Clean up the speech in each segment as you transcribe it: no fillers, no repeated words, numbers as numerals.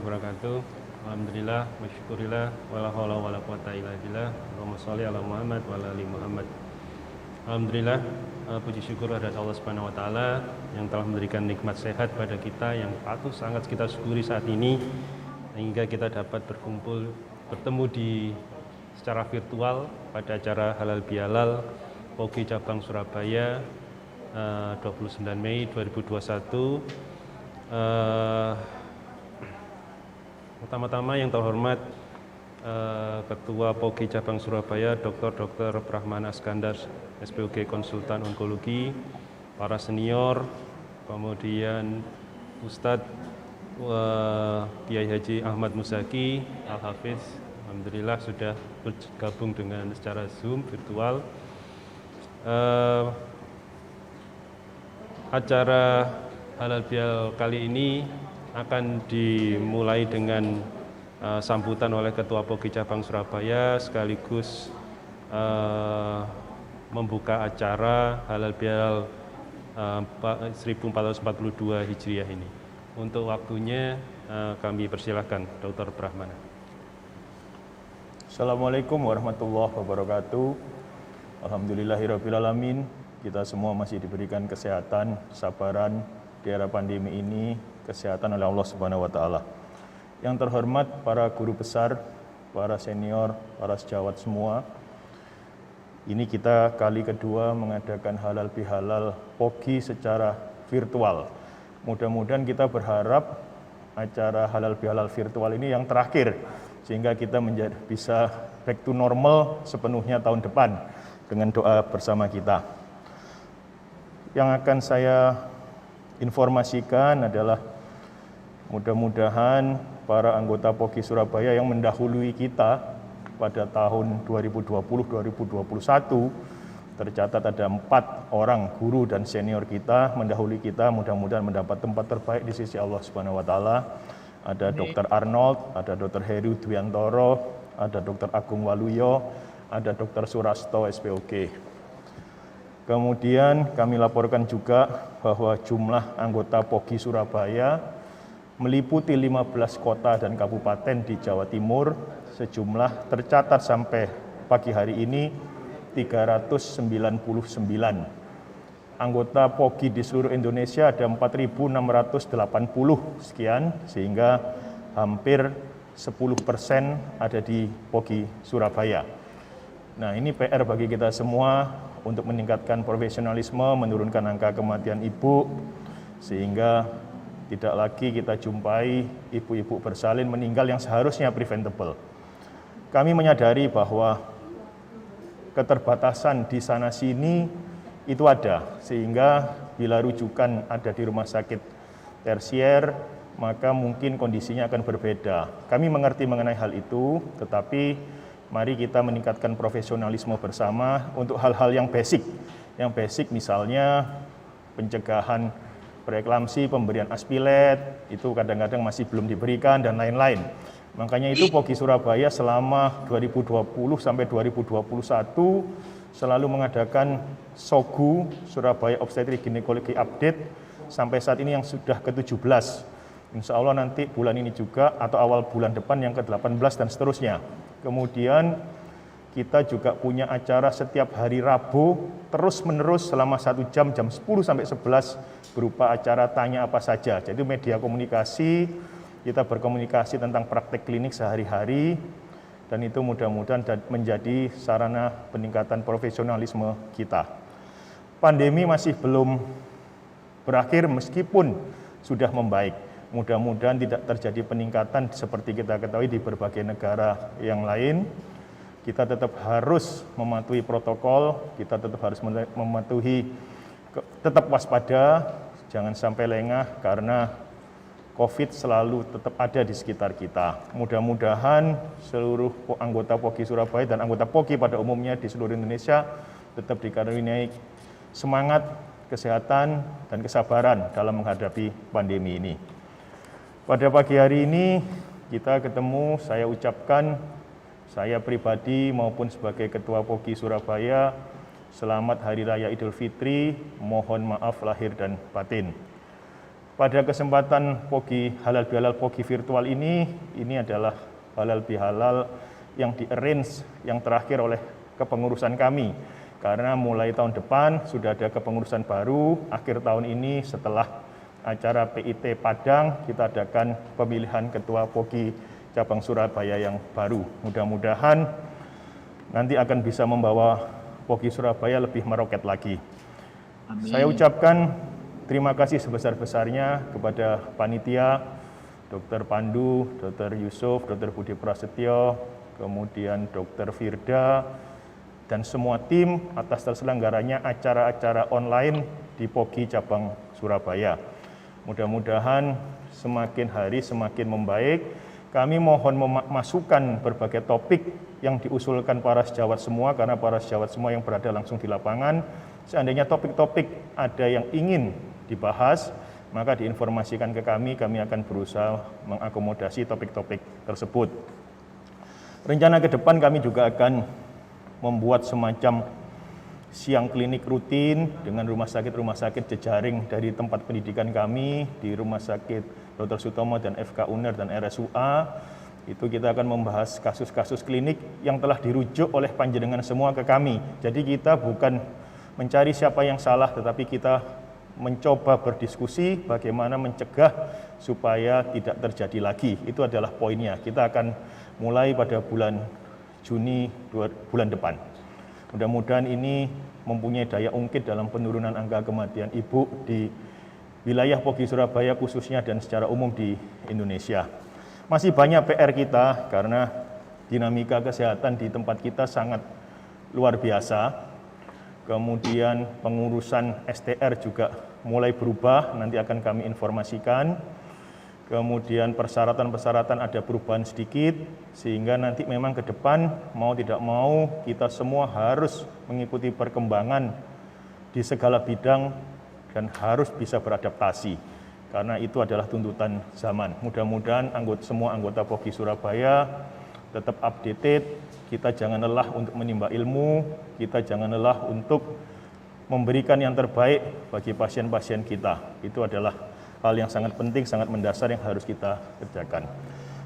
wabarakatuh. Alhamdulillah, masyukurillah, wala haula wala quwata illa billah. Allahumma sholli ala Muhammad wa ala ali Muhammad. Alhamdulillah, puji syukur atas Allah Subhanahu wa taala yang telah memberikan nikmat sehat pada kita yang patut sangat kita syukuri saat ini, sehingga kita dapat bertemu secara virtual pada acara Halal Bihalal POGI Cabang Surabaya 29 Mei 2021. Pertama-tama yang terhormat Ketua POGI Cabang Surabaya Dr. Brahmana Iskandar SPOG Konsultan Onkologi, para senior, kemudian Ustadz Kiai Haji Ahmad Muzaki Al-Hafiz, alhamdulillah sudah bergabung dengan secara Zoom virtual. Acara Halal Bihalal kali ini akan dimulai dengan sambutan oleh Ketua POGI Cabang Surabaya sekaligus membuka acara Halal Bihalal 1442 Hijriah ini. Untuk waktunya kami persilahkan Dr. Brahmana. Assalamualaikum warahmatullahi wabarakatuh. Alhamdulillahirabbil alamin. Kita semua masih diberikan kesehatan, kesabaran di era pandemi ini, kesehatan oleh Allah Subhanahu wa taala. Yang terhormat para guru besar, para senior, para sejawat semua. Ini kita kali kedua mengadakan Halal Bihalal POGI secara virtual. Mudah-mudahan kita berharap acara Halal Bihalal virtual ini yang terakhir, sehingga kita bisa back to normal sepenuhnya tahun depan dengan doa bersama kita. Yang akan saya informasikan adalah mudah-mudahan para anggota POGI Surabaya yang mendahului kita pada tahun 2020-2021 tercatat ada 4 orang guru dan senior kita mendahului kita, mudah-mudahan mendapat tempat terbaik di sisi Allah Subhanahu wa taala. Ada Dr. Arnold, ada Dr. Heru Dwiantoro, ada Dr. Agung Waluyo, ada Dr. Surasto SPOG. Kemudian kami laporkan juga bahwa jumlah anggota POGI Surabaya meliputi 15 kota dan kabupaten di Jawa Timur, sejumlah tercatat sampai pagi hari ini 399. Anggota POGI di seluruh Indonesia ada 4.680 sekian, sehingga hampir 10% ada di POGI Surabaya. Nah, ini PR bagi kita semua untuk meningkatkan profesionalisme, menurunkan angka kematian ibu, sehingga tidak lagi kita jumpai ibu-ibu bersalin meninggal yang seharusnya preventable. Kami menyadari bahwa keterbatasan di sana-sini itu ada, sehingga bila rujukan ada di rumah sakit tersier, maka mungkin kondisinya akan berbeda. Kami mengerti mengenai hal itu, tetapi mari kita meningkatkan profesionalisme bersama untuk hal-hal yang basic. Yang basic misalnya pencegahan preeklamsi, pemberian aspilet, itu kadang-kadang masih belum diberikan dan lain-lain. Makanya itu POGI Surabaya selama 2020 sampai 2021 selalu mengadakan SOGU, Surabaya Obstetrik Ginekologi Update, sampai saat ini yang sudah ke-17. Insya Allah nanti bulan ini juga atau awal bulan depan yang ke-18 dan seterusnya. Kemudian kita juga punya acara setiap hari Rabu terus-menerus selama 1 jam, jam 10 sampai 11 berupa acara tanya apa saja. Jadi media komunikasi, kita berkomunikasi tentang praktek klinik sehari-hari, dan itu mudah-mudahan menjadi sarana peningkatan profesionalisme kita. Pandemi masih belum berakhir meskipun sudah membaik. Mudah-mudahan tidak terjadi peningkatan seperti kita ketahui di berbagai negara yang lain. Kita tetap harus mematuhi protokol, kita tetap harus tetap waspada, jangan sampai lengah karena COVID selalu tetap ada di sekitar kita. Mudah-mudahan seluruh anggota POGI Surabaya dan anggota POGI pada umumnya di seluruh Indonesia tetap dikaruniai semangat, kesehatan, dan kesabaran dalam menghadapi pandemi ini. Pada pagi hari ini kita ketemu, saya ucapkan, saya pribadi maupun sebagai Ketua POGI Surabaya, selamat Hari Raya Idul Fitri, mohon maaf lahir dan batin. Pada kesempatan Pogi Halal Bihalal Pogi virtual ini adalah halal bihalal yang di-arrange yang terakhir oleh kepengurusan kami. Karena mulai tahun depan sudah ada kepengurusan baru, akhir tahun ini setelah acara PIT Padang kita adakan pemilihan ketua Pogi cabang Surabaya yang baru. Mudah-mudahan nanti akan bisa membawa Pogi Surabaya lebih meroket lagi. Amin. Saya ucapkan terima kasih sebesar-besarnya kepada panitia, Dr. Pandu, Dr. Yusuf, Dr. Budi Prasetyo, kemudian Dr. Firda, dan semua tim atas terselenggaranya acara-acara online di Pogi Cabang Surabaya. Mudah-mudahan semakin hari semakin membaik. Kami mohon memasukkan berbagai topik yang diusulkan para sejawat semua, karena para sejawat semua yang berada langsung di lapangan, seandainya topik-topik ada yang ingin dibahas, maka diinformasikan ke kami akan berusaha mengakomodasi topik-topik tersebut. Rencana ke depan kami juga akan membuat semacam siang klinik rutin dengan rumah sakit jejaring dari tempat pendidikan kami di Rumah Sakit Dr. Sutomo dan FK UNER dan RSUA. Itu kita akan membahas kasus-kasus klinik yang telah dirujuk oleh panjenengan semua ke kami. Jadi kita bukan mencari siapa yang salah, tetapi kita mencoba berdiskusi bagaimana mencegah supaya tidak terjadi lagi. Itu adalah poinnya. Kita akan mulai pada bulan Juni bulan depan. Mudah-mudahan ini mempunyai daya ungkit dalam penurunan angka kematian ibu di wilayah Pogi Surabaya khususnya dan secara umum di Indonesia. Masih banyak PR kita karena dinamika kesehatan di tempat kita sangat luar biasa. Kemudian pengurusan STR juga mulai berubah, nanti akan kami informasikan. Kemudian persyaratan-persyaratan ada perubahan sedikit, sehingga nanti memang ke depan mau tidak mau kita semua harus mengikuti perkembangan di segala bidang dan harus bisa beradaptasi, karena itu adalah tuntutan zaman. Mudah-mudahan semua anggota Pogi Surabaya tetap updated, kita jangan lelah untuk menimba ilmu, kita jangan lelah untuk memberikan yang terbaik bagi pasien-pasien kita. Itu adalah hal yang sangat penting, sangat mendasar yang harus kita kerjakan.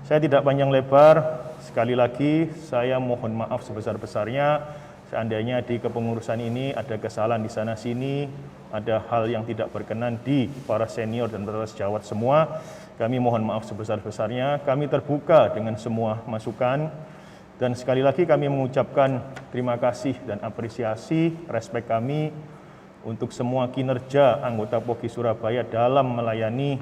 Saya tidak panjang lebar, sekali lagi saya mohon maaf sebesar-besarnya seandainya di kepengurusan ini ada kesalahan di sana-sini, ada hal yang tidak berkenan di para senior dan para sejawat semua. Kami mohon maaf sebesar-besarnya, kami terbuka dengan semua masukan, dan sekali lagi kami mengucapkan terima kasih dan apresiasi, respek kami untuk semua kinerja anggota Pogi Surabaya dalam melayani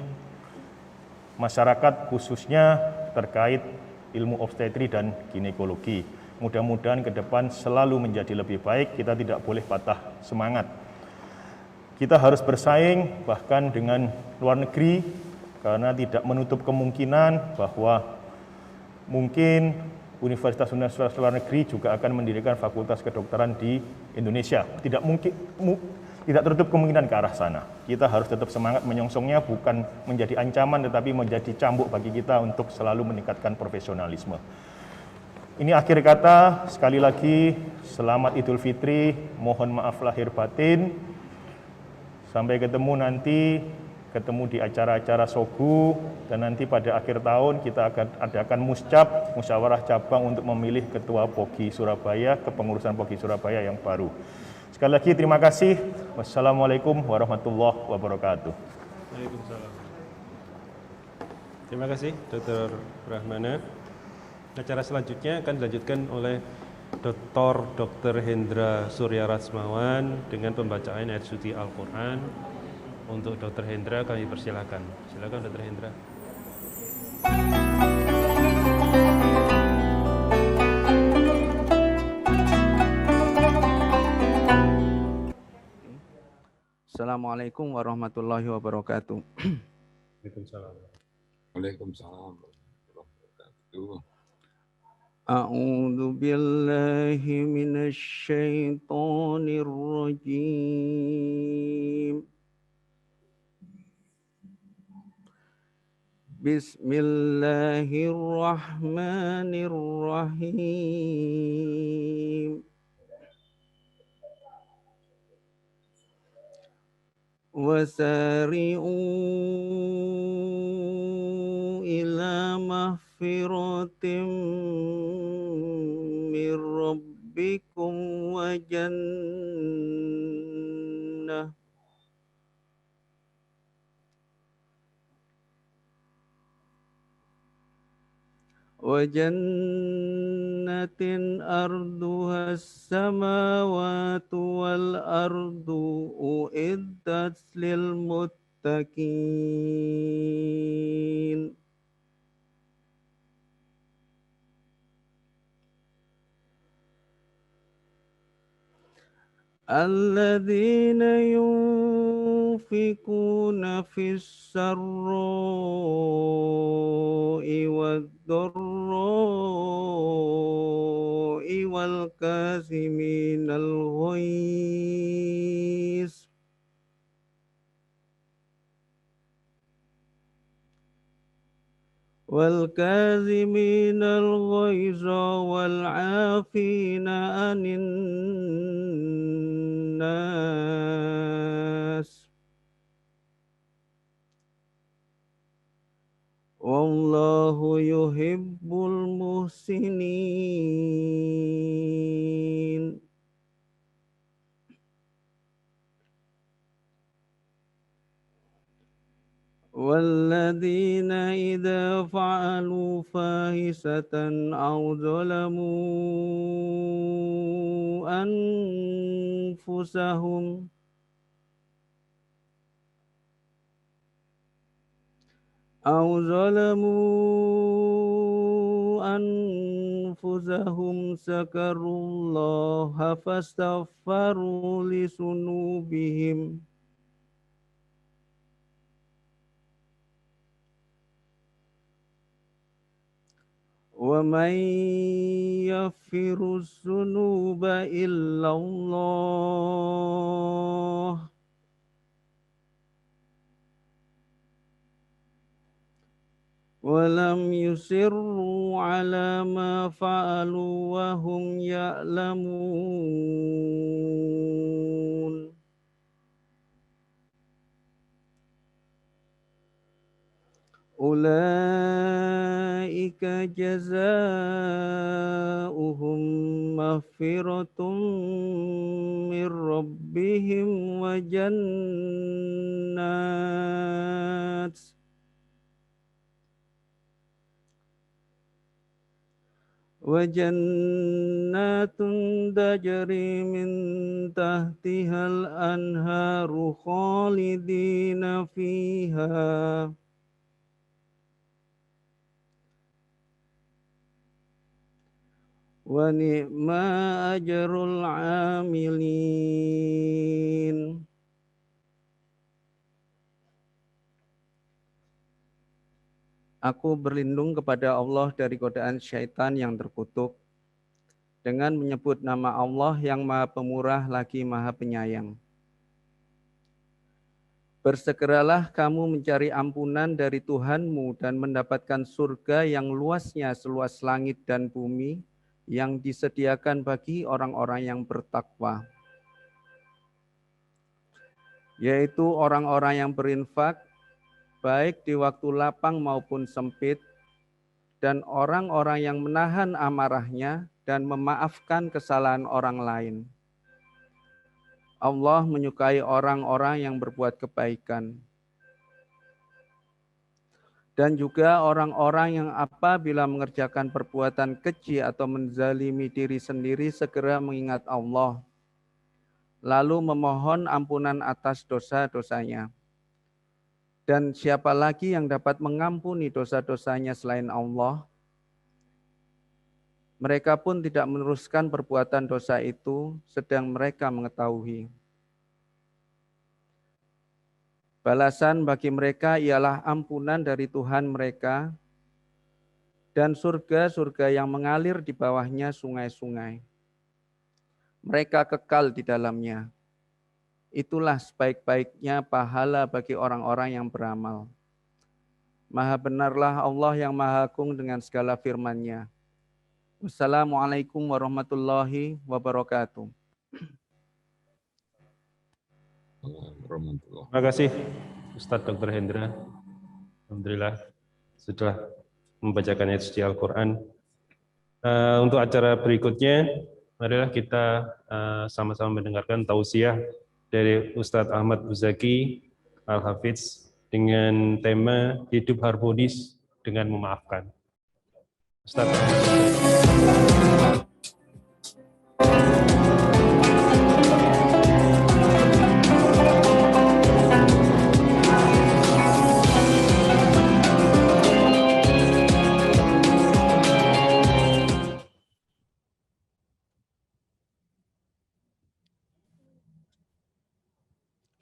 masyarakat khususnya terkait ilmu obstetri dan ginekologi. Mudah-mudahan ke depan selalu menjadi lebih baik, kita tidak boleh patah semangat. Kita harus bersaing bahkan dengan luar negeri, karena tidak menutup kemungkinan bahwa mungkin universitas-universitas luar negeri juga akan mendirikan fakultas kedokteran di Indonesia. Tidak tertutup kemungkinan ke arah sana. Kita harus tetap semangat menyongsongnya, bukan menjadi ancaman tetapi menjadi cambuk bagi kita untuk selalu meningkatkan profesionalisme. Ini akhir kata, sekali lagi selamat Idul Fitri, mohon maaf lahir batin. Sampai ketemu nanti, ketemu di acara-acara Sogu, dan nanti pada akhir tahun kita akan adakan muscap, musyawarah cabang untuk memilih ketua Pogi Surabaya, kepengurusan Pogi Surabaya yang baru. Sekali lagi terima kasih. Wassalamualaikum warahmatullahi wabarakatuh. Waalaikumsalam. Terima kasih Dr. Rahmana. Acara selanjutnya akan dilanjutkan oleh Dr. Hendra Surya Rasmawan dengan pembacaan ayat suci Al-Quran. Untuk Dr. Hendra kami persilakan. Silakan Dr. Hendra. Assalamualaikum warahmatullahi wabarakatuh. Waalaikumsalam. Waalaikumsalam warahmatullahi wabarakatuh. A'udzu billahi minasy syaithanir rajim. Bismillahirrahmanirrahim. وسارعوا إلى مغفرة من ربكم وجنة أرضها السماوات والأرض أعدت للمتقين الذين ينفقون في السراء والضراء والكاظمين الغيظ والعافين عن الناس والله يحب المحسنين والذين إذا فعلوا فاحشة أو ظلموا أنفسهم ذكروا الله فاستغفروا لذنوبهم ومن يغفر الذنوب إلا الله ولم يصروا على ما فعلوا وهم يعلمون أولئك جزاؤهم مغفرة من ربهم وجنات تجري من تحتها الأنهار خالدين فيها ونعم أجر العاملين. Aku berlindung kepada Allah dari godaan syaitan yang terkutuk dengan menyebut nama Allah yang Maha Pemurah lagi Maha Penyayang. Bersegeralah kamu mencari ampunan dari Tuhanmu dan mendapatkan surga yang luasnya seluas langit dan bumi yang disediakan bagi orang-orang yang bertakwa, yaitu orang-orang yang berinfak baik di waktu lapang maupun sempit, dan orang-orang yang menahan amarahnya dan memaafkan kesalahan orang lain. Allah menyukai orang-orang yang berbuat kebaikan. Dan juga orang-orang yang apabila mengerjakan perbuatan keji atau menzalimi diri sendiri segera mengingat Allah, lalu memohon ampunan atas dosa-dosanya. Dan siapa lagi yang dapat mengampuni dosa-dosanya selain Allah? Mereka pun tidak meneruskan perbuatan dosa itu, sedang mereka mengetahui. Balasan bagi mereka ialah ampunan dari Tuhan mereka dan surga-surga yang mengalir di bawahnya sungai-sungai. Mereka kekal di dalamnya. Itulah sebaik-baiknya pahala bagi orang-orang yang beramal. Maha benarlah Allah yang Maha Agung dengan segala firman-Nya. Wassalamualaikum warahmatullahi wabarakatuh. warahmatullahi. Terima kasih Ustadz Dr. Hendra. Alhamdulillah sudah membacakan ayat suci Al-Quran. Untuk acara berikutnya, marilah kita sama-sama mendengarkan tausiah dari Ustadz Ahmad Buzaki Al-Hafidz dengan tema hidup harmonis dengan memaafkan. Ustadz Ahmad Buzaki.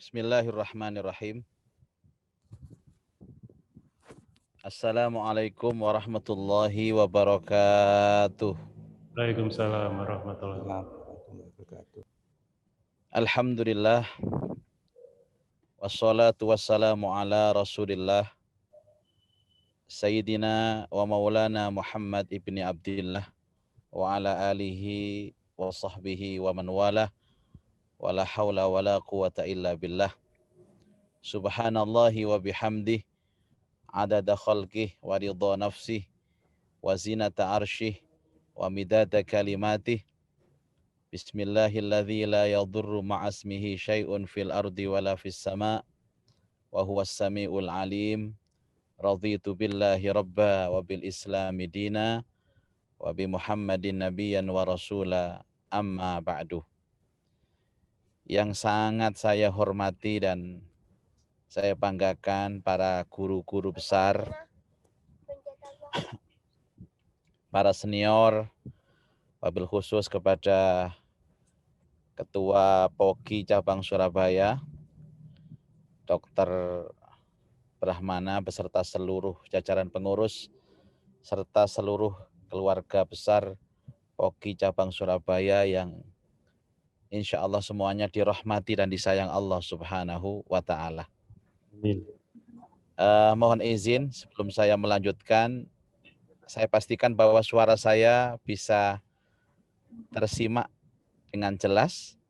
Bismillahirrahmanirrahim. Assalamualaikum warahmatullahi wabarakatuh. Waalaikumsalam warahmatullahi wabarakatuh. Alhamdulillah. Wassalatu wassalamu ala rasulillah. Sayyidina wa maulana Muhammad ibni Abdillah. Wa ala alihi wa sahbihi wa man wala. Wa la hawla wa la quwata illa billah. Subhanallahi wa bihamdih. Adada khalqih wa ridha nafsih. Wa zinata arshih. Wa midada kalimatih. Bismillahilladzi la yadurru ma'asmihi syai'un fil ardi wala fis sama' wa huwas sami'ul alim. Raditu billahi rabba wa bil islami dina wa bi Muhammadin nabiyyan wa rasula amma ba'du. Yang sangat saya hormati dan saya banggakan para guru-guru besar, para senior, wabil khusus kepada Ketua POGI Cabang Surabaya, Dr. Brahmana beserta seluruh jajaran pengurus, serta seluruh keluarga besar POGI Cabang Surabaya yang insya Allah semuanya dirahmati dan disayang Allah Subhanahu wa Ta'ala. Mohon izin sebelum saya melanjutkan, saya pastikan bahwa suara saya bisa tersimak dengan jelas.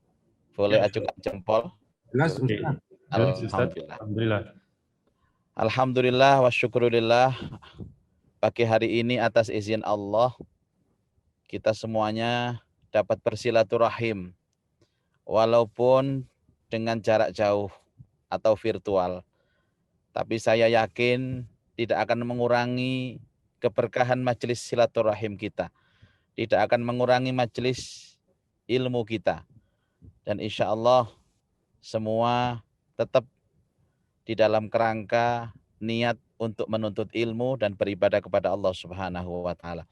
Boleh acungkan jempol. Jelas, Oke. Ustaz. Alhamdulillah. Alhamdulillah. Alhamdulillah wa syukurillah. Pagi hari ini atas izin Allah, kita semuanya dapat bersilaturahim. Walaupun dengan jarak jauh atau virtual. Tapi saya yakin tidak akan mengurangi keberkahan majelis silaturahim kita. Tidak akan mengurangi majelis ilmu kita. Dan insya Allah semua tetap di dalam kerangka niat untuk menuntut ilmu dan beribadah kepada Allah Subhanahu wa Ta'ala.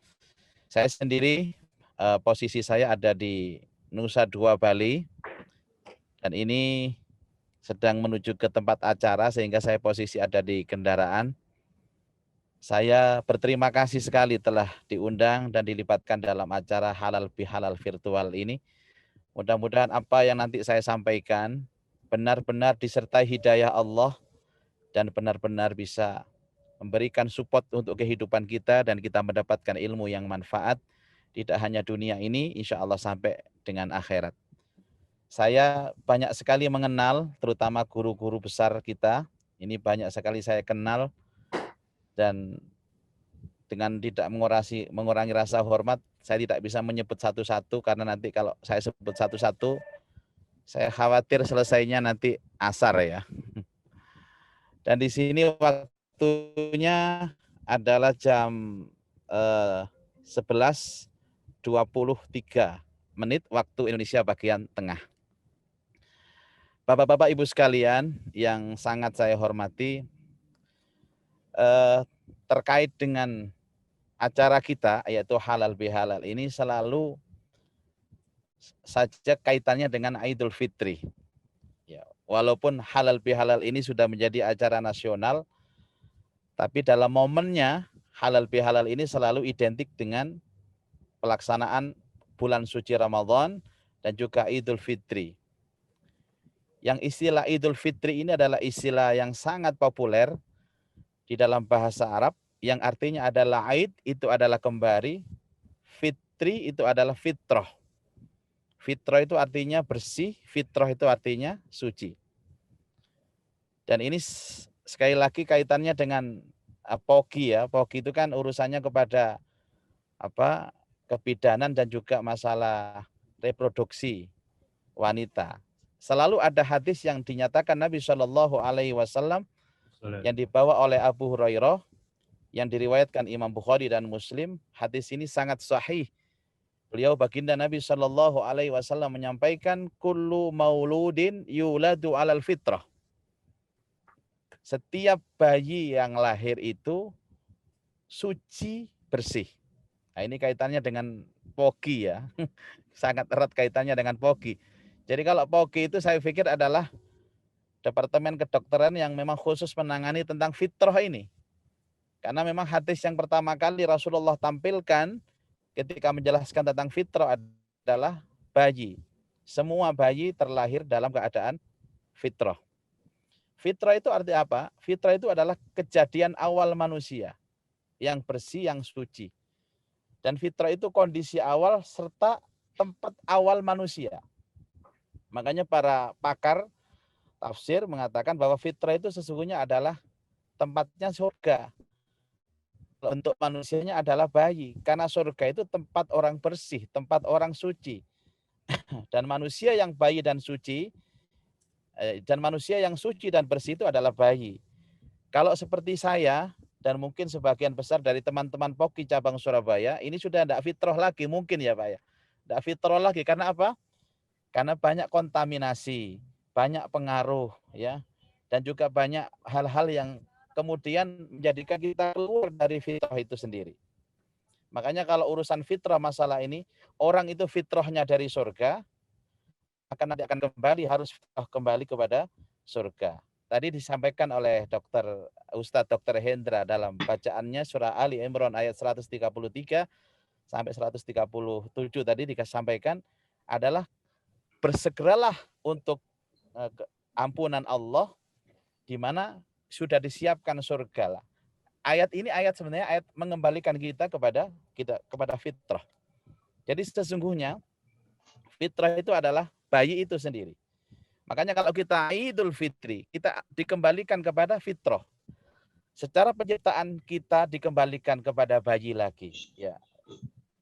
Saya sendiri, posisi saya ada di Nusa Dua Bali. Dan ini sedang menuju ke tempat acara sehingga saya posisi ada di kendaraan. Saya berterima kasih sekali telah diundang dan dilibatkan dalam acara Halal Bihalal virtual ini. Mudah-mudahan apa yang nanti saya sampaikan benar-benar disertai hidayah Allah dan benar-benar bisa memberikan support untuk kehidupan kita dan kita mendapatkan ilmu yang manfaat tidak hanya dunia ini, insya Allah sampai dengan akhirat. Saya banyak sekali mengenal, terutama guru-guru besar kita. Ini banyak sekali saya kenal dan dengan tidak mengurangi rasa hormat, saya tidak bisa menyebut satu-satu karena nanti kalau saya sebut satu-satu, saya khawatir selesainya nanti asar ya. Dan di sini waktunya adalah jam 11.23 menit waktu Indonesia bagian tengah. Bapak-bapak ibu sekalian yang sangat saya hormati, terkait dengan acara kita yaitu Halal Bihalal ini selalu saja kaitannya dengan Idul Fitri. Ya, walaupun Halal Bihalal ini sudah menjadi acara nasional, tapi dalam momennya Halal Bihalal ini selalu identik dengan pelaksanaan bulan suci Ramadan dan juga Idul Fitri. Yang istilah Idul Fitri ini adalah istilah yang sangat populer di dalam bahasa Arab, yang artinya adalah Aid itu adalah kembali, Fitri itu adalah fitrah. Fitrah itu artinya bersih, fitrah itu artinya suci. Dan ini sekali lagi kaitannya dengan pogi ya. Pogi itu kan urusannya kepada kebidanan dan juga masalah reproduksi wanita. Selalu ada hadis yang dinyatakan Nabi Shallallahu Alaihi Wasallam yang dibawa oleh Abu Hurairah, yang diriwayatkan Imam Bukhari dan Muslim. Hadis ini sangat sahih. Beliau baginda Nabi Shallallahu Alaihi Wasallam menyampaikan, kullu mauludin yuladu alal fitrah. Setiap bayi yang lahir itu suci bersih. Nah, ini kaitannya dengan pogi ya. Sangat erat kaitannya dengan pogi. Jadi kalau pogi itu saya pikir adalah departemen kedokteran yang memang khusus menangani tentang fitrah ini. Karena memang hadis yang pertama kali Rasulullah tampilkan ketika menjelaskan tentang fitrah adalah bayi. Semua bayi terlahir dalam keadaan fitrah. Fitrah itu arti apa? Fitrah itu adalah kejadian awal manusia yang bersih, yang suci. Dan fitrah itu kondisi awal serta tempat awal manusia. Makanya para pakar tafsir mengatakan bahwa fitrah itu sesungguhnya adalah tempatnya surga. Untuk manusianya adalah bayi. Karena surga itu tempat orang bersih, tempat orang suci. Dan manusia yang bayi dan suci, dan manusia yang suci dan bersih itu adalah bayi. Kalau seperti saya, dan mungkin sebagian besar dari teman-teman POKI cabang Surabaya, ini sudah tidak fitrah lagi mungkin ya Pak ya. Tidak fitrah lagi, karena apa? Karena banyak kontaminasi, banyak pengaruh ya, dan juga banyak hal-hal yang kemudian menjadikan kita keluar dari fitrah itu sendiri. Makanya kalau urusan fitrah masalah ini, orang itu fitrahnya dari surga, nanti akan harus kembali kepada surga. Tadi disampaikan oleh Ustadz Dr. Hendra dalam bacaannya surah Ali Imran ayat 133 sampai 137 tadi disampaikan adalah bersegeralah untuk ampunan Allah, di mana sudah disiapkan surga lah. Ayat ini sebenarnya ayat mengembalikan kita kepada fitrah. Jadi sesungguhnya fitrah itu adalah bayi itu sendiri. Makanya kalau kita Idul Fitri, kita dikembalikan kepada fitrah. Secara penciptaan kita dikembalikan kepada bayi lagi, ya,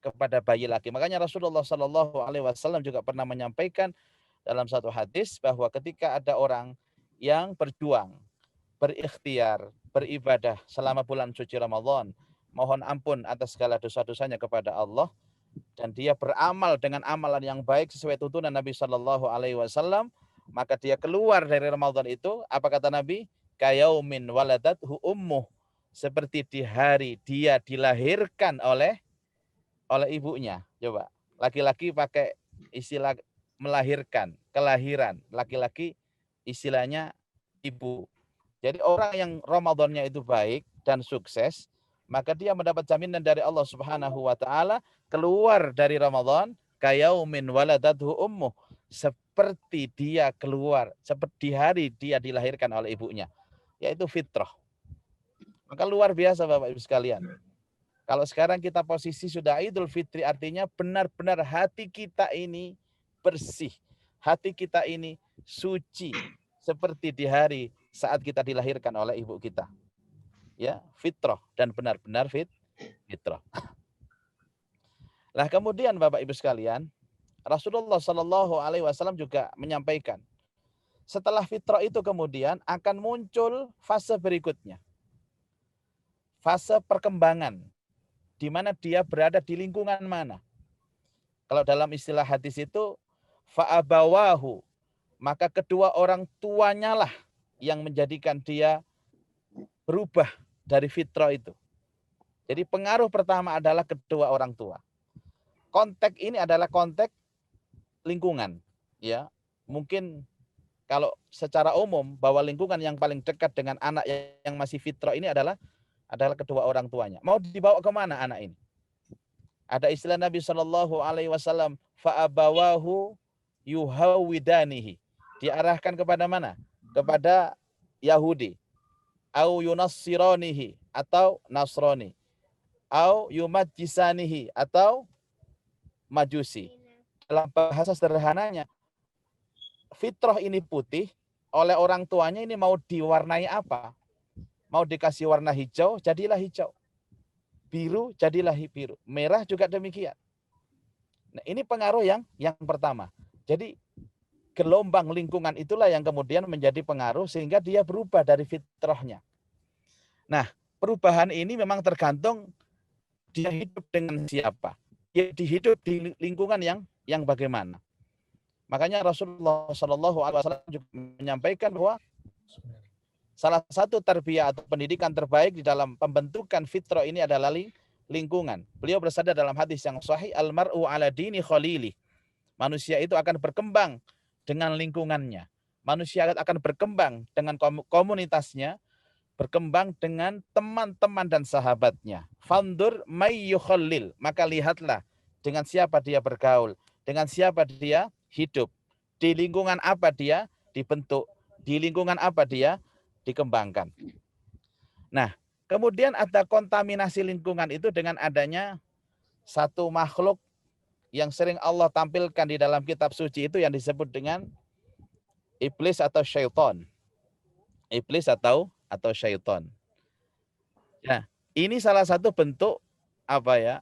kepada bayi lagi. Makanya Rasulullah Shallallahu Alaihi Wasallam juga pernah menyampaikan dalam satu hadis bahwa ketika ada orang yang berjuang, berikhtiar, beribadah selama bulan suci Ramadan, mohon ampun atas segala dosa-dosanya kepada Allah, dan dia beramal dengan amalan yang baik sesuai tuntunan Nabi Shallallahu Alaihi Wasallam, maka dia keluar dari Ramadan itu, apa kata Nabi? Kayaumin waladathu ummuh, seperti di hari dia dilahirkan oleh ibunya. Coba, laki-laki pakai istilah melahirkan, kelahiran, laki-laki istilahnya ibu. Jadi orang yang Ramadannya itu baik dan sukses, maka dia mendapat jaminan dari Allah Subhanahu wa taala keluar dari Ramadan kayaumin waladathu ummuh, seperti dia keluar, seperti hari dia dilahirkan oleh ibunya, yaitu fitrah. Maka luar biasa Bapak Ibu sekalian. Kalau sekarang kita posisi sudah Idul Fitri, artinya benar-benar hati kita ini bersih, hati kita ini suci, seperti di hari saat kita dilahirkan oleh ibu kita. Ya, fitrah, dan benar-benar fitrah. Lah kemudian Bapak Ibu sekalian, Rasulullah Shallallahu Alaihi Wasallam juga menyampaikan, setelah fitrah itu kemudian akan muncul fase berikutnya, fase perkembangan, di mana dia berada di lingkungan mana. Kalau dalam istilah hadis itu, fa'abawahu, maka kedua orang tuanya lah yang menjadikan dia berubah dari fitrah itu. Jadi pengaruh pertama adalah kedua orang tua. Konteks ini adalah konteks lingkungan, ya. Mungkin kalau secara umum bahwa lingkungan yang paling dekat dengan anak yang masih fitrah ini adalah kedua orang tuanya. Mau dibawa kemana anak ini? Ada istilah Nabi Shallallahu Alaihi Wasallam, fa'abawahu yuhawidanihi. Diarahkan kepada mana? Kepada Yahudi. Au yunassiranihi, atau Nasrani. Au yumajjisanihi, atau Majusi. Dalam bahasa sederhananya, fitrah ini putih, oleh orang tuanya ini mau diwarnai apa. Mau dikasih warna hijau, jadilah hijau. Biru, jadilah biru. Merah juga demikian. Nah, ini pengaruh yang pertama. Jadi gelombang lingkungan itulah yang kemudian menjadi pengaruh sehingga dia berubah dari fitrahnya. Nah, perubahan ini memang tergantung dia hidup dengan siapa. Dia hidup di lingkungan yang bagaimana. Makanya Rasulullah SAW juga menyampaikan bahwa salah satu tarbiyah atau pendidikan terbaik di dalam pembentukan fitrah ini adalah lingkungan. Beliau bersabda dalam hadis yang sahih, al-mar'u ala dini khalili. Manusia itu akan berkembang dengan lingkungannya. Manusia akan berkembang dengan komunitasnya, berkembang dengan teman-teman dan sahabatnya. Fandur may yukhallil. Maka lihatlah dengan siapa dia bergaul, dengan siapa dia hidup, di lingkungan apa dia dibentuk, di lingkungan apa dia dikembangkan. Nah, kemudian ada kontaminasi lingkungan itu dengan adanya satu makhluk yang sering Allah tampilkan di dalam kitab suci itu yang disebut dengan iblis atau syaitan. Iblis atau syaitan. Nah, ini salah satu bentuk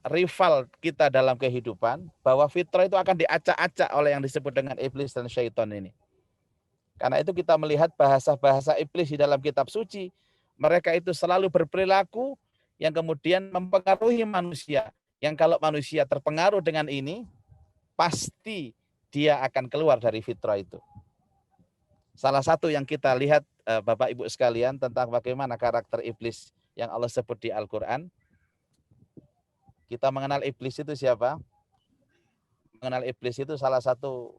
rival kita dalam kehidupan, bahwa fitrah itu akan diacak-acak oleh yang disebut dengan iblis dan syaitan ini. Karena itu kita melihat bahasa-bahasa iblis di dalam kitab suci, mereka itu selalu berperilaku yang kemudian mempengaruhi manusia. Yang kalau manusia terpengaruh dengan ini, pasti dia akan keluar dari fitrah itu. Salah satu yang kita lihat Bapak Ibu sekalian tentang bagaimana karakter iblis yang Allah sebut di Al-Quran. Kita mengenal iblis itu siapa? Mengenal iblis itu salah satu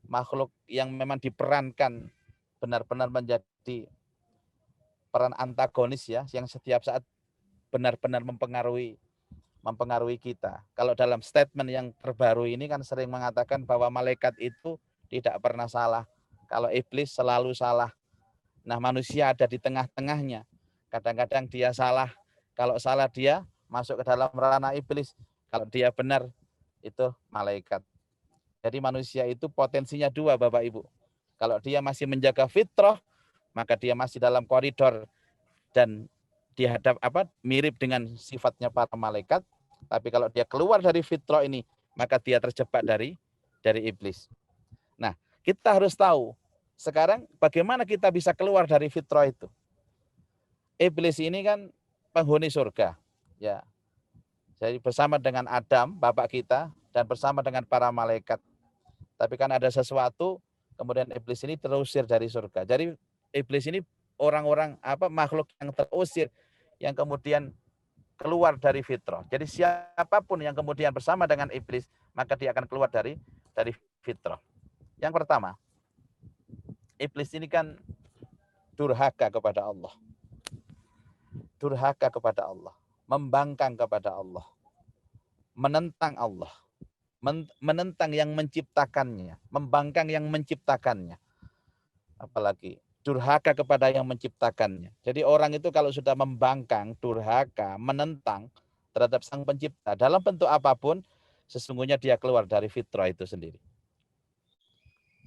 makhluk yang memang diperankan benar-benar menjadi peran antagonis ya, yang setiap saat benar-benar mempengaruhi kita. Kalau dalam statement yang terbaru ini kan sering mengatakan bahwa malaikat itu tidak pernah salah. Kalau iblis selalu salah. Nah, manusia ada di tengah-tengahnya. Kadang-kadang dia salah. Kalau salah dia masuk ke dalam ranah iblis. Kalau dia benar itu malaikat. Jadi manusia itu potensinya dua Bapak Ibu. Kalau dia masih menjaga fitrah, maka dia masih dalam koridor dan dihadap mirip dengan sifatnya para malaikat. Tapi kalau dia keluar dari fitrah ini, maka dia terjebak dari iblis. Nah, kita harus tahu sekarang bagaimana kita bisa keluar dari fitrah itu. Iblis ini kan penghuni surga, ya. Jadi bersama dengan Adam, bapak kita, dan bersama dengan para malaikat. Tapi kan ada sesuatu, kemudian iblis ini terusir dari surga. Jadi iblis ini orang-orang makhluk yang terusir, yang kemudian keluar dari fitrah. Jadi siapapun yang kemudian bersama dengan iblis, maka dia akan keluar dari fitrah. Yang pertama, iblis ini kan durhaka kepada Allah. Durhaka kepada Allah, membangkang kepada Allah, menentang Allah. Menentang yang menciptakannya, membangkang yang menciptakannya. Apalagi durhaka kepada yang menciptakannya. Jadi orang itu kalau sudah membangkang, durhaka, menentang terhadap sang pencipta dalam bentuk apapun, sesungguhnya dia keluar dari fitrah itu sendiri.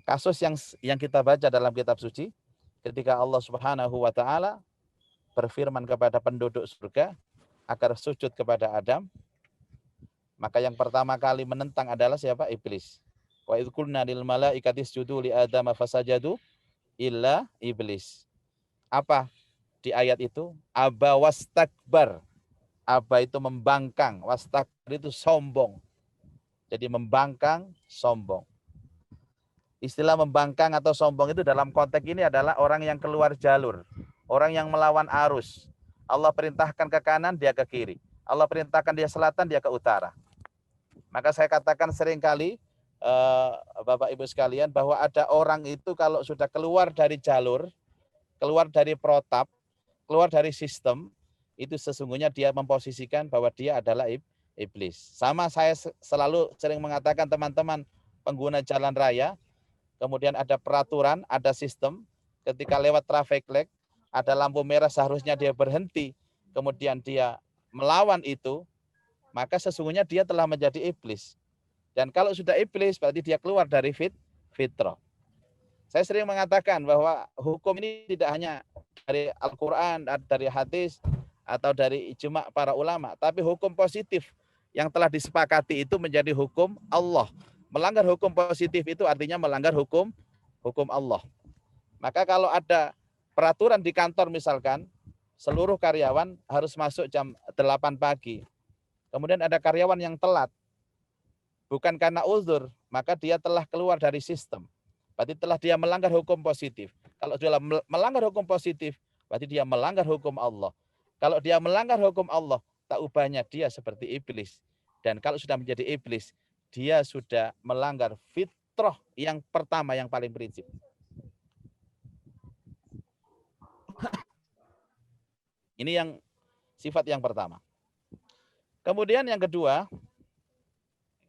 Kasus yang kita baca dalam kitab suci, ketika Allah Subhanahu wa taala berfirman kepada penduduk surga agar sujud kepada Adam, maka yang pertama kali menentang adalah siapa? Iblis. Wa idz qulna lil malaikati isjudu li Adam fasajadu illa iblis. Apa di ayat itu? Aba wastakbar. Aba itu membangkang, wastakbar itu sombong. Jadi membangkang, sombong. Istilah membangkang atau sombong itu dalam konteks ini adalah orang yang keluar jalur, orang yang melawan arus. Allah perintahkan ke kanan, dia ke kiri. Allah perintahkan dia selatan, dia ke utara. Maka saya katakan seringkali Bapak Ibu sekalian bahwa ada orang itu kalau sudah keluar dari jalur, keluar dari protap, keluar dari sistem, itu sesungguhnya dia memposisikan bahwa dia adalah iblis. Sama saya selalu sering mengatakan teman-teman pengguna jalan raya, kemudian ada peraturan, ada sistem, ketika lewat traffic light, ada lampu merah seharusnya dia berhenti, kemudian dia melawan itu, maka sesungguhnya dia telah menjadi iblis. Dan kalau sudah iblis, berarti dia keluar dari fitrah. Saya sering mengatakan bahwa hukum ini tidak hanya dari Al-Quran, dari hadis, atau dari ijma' para ulama, tapi hukum positif yang telah disepakati itu menjadi hukum Allah. Melanggar hukum positif itu artinya melanggar hukum Allah. Maka kalau ada peraturan di kantor misalkan, seluruh karyawan harus masuk jam 8 pagi. Kemudian ada karyawan yang telat, bukan karena uzur, maka dia telah keluar dari sistem. Berarti telah dia melanggar hukum positif. Kalau dia melanggar hukum positif, berarti dia melanggar hukum Allah. Kalau dia melanggar hukum Allah, tak ubahnya dia seperti iblis. Dan kalau sudah menjadi iblis, dia sudah melanggar fitrah yang pertama, yang paling prinsip. Ini yang sifat yang pertama. Kemudian yang kedua,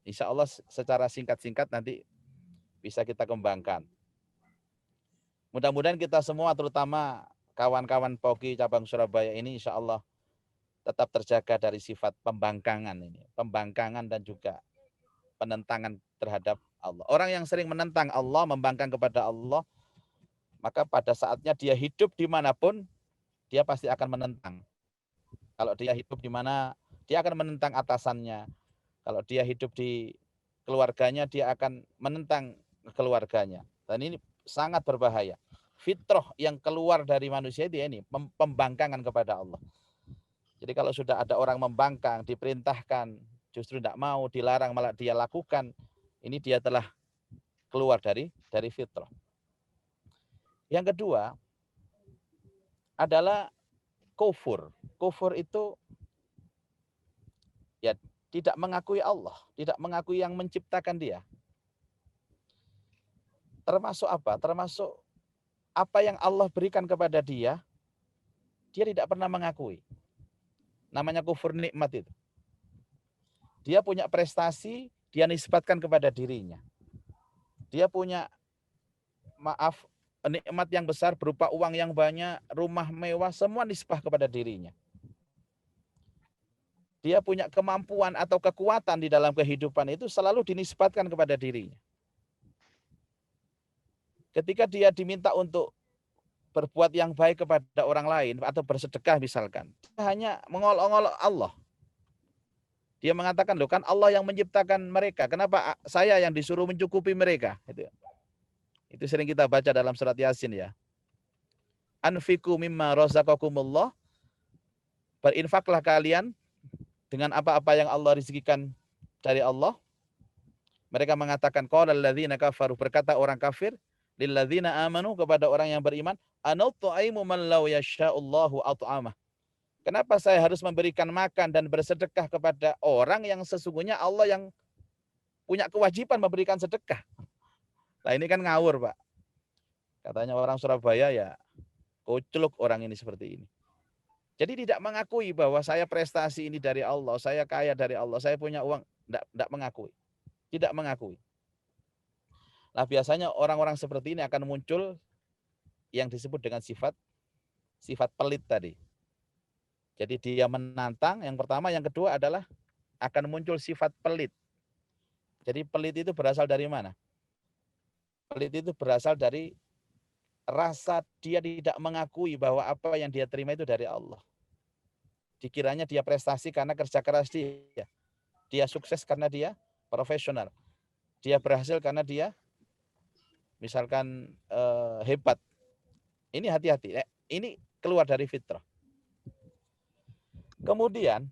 insya Allah secara singkat-singkat nanti bisa kita kembangkan. Mudah-mudahan kita semua, terutama kawan-kawan POKI cabang Surabaya ini, insya Allah tetap terjaga dari sifat pembangkangan ini, pembangkangan dan juga penentangan terhadap Allah. Orang yang sering menentang Allah, membangkang kepada Allah, maka pada saatnya dia hidup dimanapun, dia pasti akan menentang. Kalau dia hidup di mana, dia akan menentang atasannya. Kalau dia hidup di keluarganya, dia akan menentang keluarganya. Dan ini sangat berbahaya. Fitrah yang keluar dari manusia dia ini, pembangkangan kepada Allah. Jadi kalau sudah ada orang membangkang, diperintahkan, justru tidak mau, dilarang, malah dia lakukan, ini dia telah keluar dari fitrah. Yang kedua adalah kufur. Kufur itu ya tidak mengakui Allah, tidak mengakui yang menciptakan dia. Termasuk apa? Termasuk apa yang Allah berikan kepada dia, dia tidak pernah mengakui. Namanya kufur nikmat itu. Dia punya prestasi, dia nisbatkan kepada dirinya. Dia punya, nikmat yang besar berupa uang yang banyak, rumah mewah, semua nisbah kepada dirinya. Dia punya kemampuan atau kekuatan di dalam kehidupan itu selalu dinisbatkan kepada dirinya. Ketika dia diminta untuk berbuat yang baik kepada orang lain atau bersedekah misalkan, dia hanya mengolok-olok Allah. Dia mengatakan, loh kan Allah yang menciptakan mereka, kenapa saya yang disuruh mencukupi mereka? Itu sering kita baca dalam surat Yasin ya. Anfiku mimma razaqakumullah, berinfaklah kalian dengan apa-apa yang Allah rezekikan dari Allah. Mereka mengatakan, qala alladzina kafaru, berkata orang kafir, lilladzina amanu, kepada orang yang beriman, anut'imu man law yasha'ullahu at'amah. Kenapa saya harus memberikan makan dan bersedekah kepada orang yang sesungguhnya Allah yang punya kewajiban memberikan sedekah? Nah ini kan ngawur, Pak. Katanya orang Surabaya ya kucluk orang ini seperti ini. Jadi tidak mengakui bahwa saya prestasi ini dari Allah, saya kaya dari Allah, saya punya uang, tidak mengakui. Tidak mengakui. Nah biasanya orang-orang seperti ini akan muncul yang disebut dengan sifat pelit tadi. Jadi dia menantang, yang pertama, yang kedua adalah akan muncul sifat pelit. Jadi pelit itu berasal dari mana? Pelit itu berasal dari rasa dia tidak mengakui bahwa apa yang dia terima itu dari Allah. Dikiranya dia prestasi karena kerja keras dia. Dia sukses karena dia profesional. Dia berhasil karena dia misalkan hebat. Ini hati-hati. Ini keluar dari fitrah. Kemudian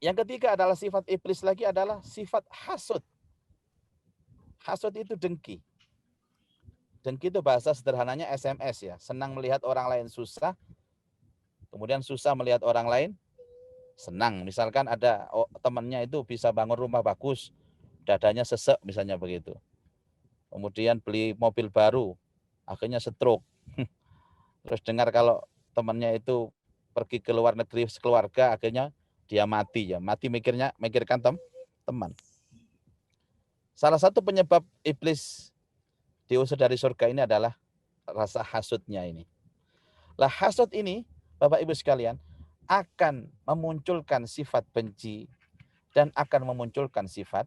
yang ketiga adalah sifat iblis lagi, adalah sifat hasud. Hasud itu dengki. Dengki itu bahasa sederhananya SMS ya. Senang melihat orang lain susah, kemudian susah melihat orang lain senang. Misalkan ada temannya itu bisa bangun rumah bagus, dadanya sesek misalnya begitu. Kemudian beli mobil baru, akhirnya stroke. Terus dengar kalau temannya itu pergi ke luar negeri sekeluarga, akhirnya dia mati ya. Mati mikirkan teman. Salah satu penyebab iblis diusir dari surga ini adalah rasa hasudnya ini. Lah hasud ini, Bapak Ibu sekalian, akan memunculkan sifat benci dan akan memunculkan sifat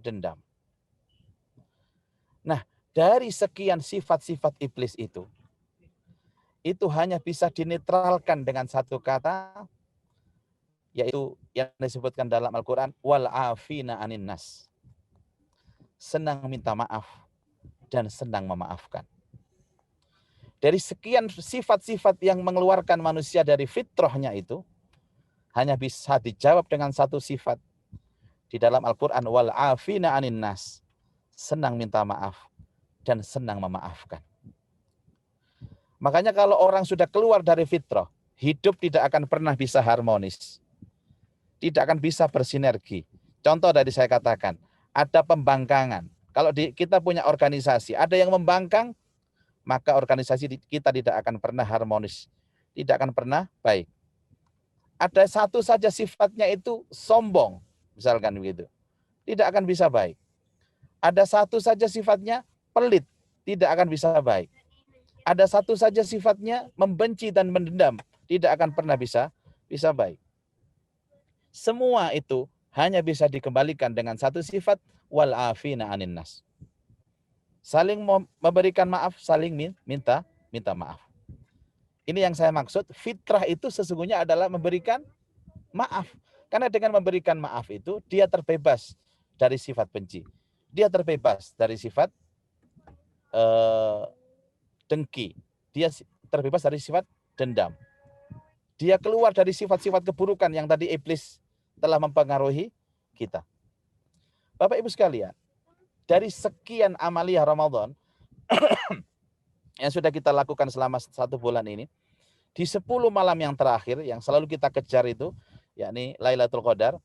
dendam. Nah, dari sekian sifat-sifat iblis itu hanya bisa dinetralkan dengan satu kata, yaitu yang disebutkan dalam Al-Quran, wal afina anin nas. Senang minta maaf dan senang memaafkan. Dari sekian sifat-sifat yang mengeluarkan manusia dari fitrahnya itu, hanya bisa dijawab dengan satu sifat. Di dalam Al-Quran, wal afina anin nas. Senang minta maaf dan senang memaafkan. Makanya kalau orang sudah keluar dari fitrah, hidup tidak akan pernah bisa harmonis. Tidak akan bisa bersinergi. Contoh dari saya katakan, ada pembangkangan. Kalau kita punya organisasi, ada yang membangkang, maka organisasi kita tidak akan pernah harmonis. Tidak akan pernah baik. Ada satu saja sifatnya itu sombong, misalkan begitu. Tidak akan bisa baik. Ada satu saja sifatnya pelit, tidak akan bisa baik. Ada satu saja sifatnya membenci dan mendendam, tidak akan pernah bisa baik. Semua itu hanya bisa dikembalikan dengan satu sifat, wal afina anin nas. Saling memberikan maaf, saling minta maaf. Ini yang saya maksud, fitrah itu sesungguhnya adalah memberikan maaf. Karena dengan memberikan maaf itu, dia terbebas dari sifat benci. Dia terbebas dari sifat dengki. Dia terbebas dari sifat dendam. Dia keluar dari sifat-sifat keburukan yang tadi iblis telah mempengaruhi kita. Bapak Ibu sekalian, dari sekian amaliyah Ramadan yang sudah kita lakukan selama 1 bulan ini, di 10 malam yang terakhir yang selalu kita kejar itu, yakni Lailatul Qadar,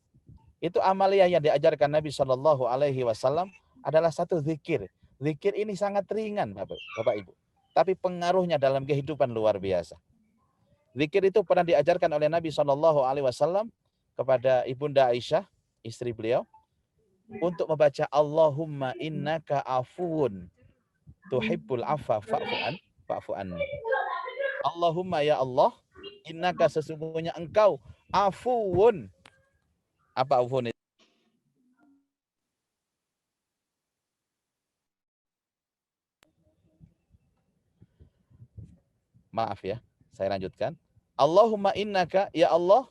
itu amaliyah yang diajarkan Nabi SAW adalah satu zikir. Zikir ini sangat ringan, Bapak Ibu. Tapi pengaruhnya dalam kehidupan luar biasa. Zikir itu pernah diajarkan oleh Nabi SAW kepada Ibunda Aisyah, istri beliau, untuk membaca Allahumma innaka afuun tuhibbul afwa fa'fu anni. Allahumma ya Allah, innaka sesungguhnya engkau afuun. Apa afuun itu? Maaf ya, saya lanjutkan. Allahumma innaka, ya Allah,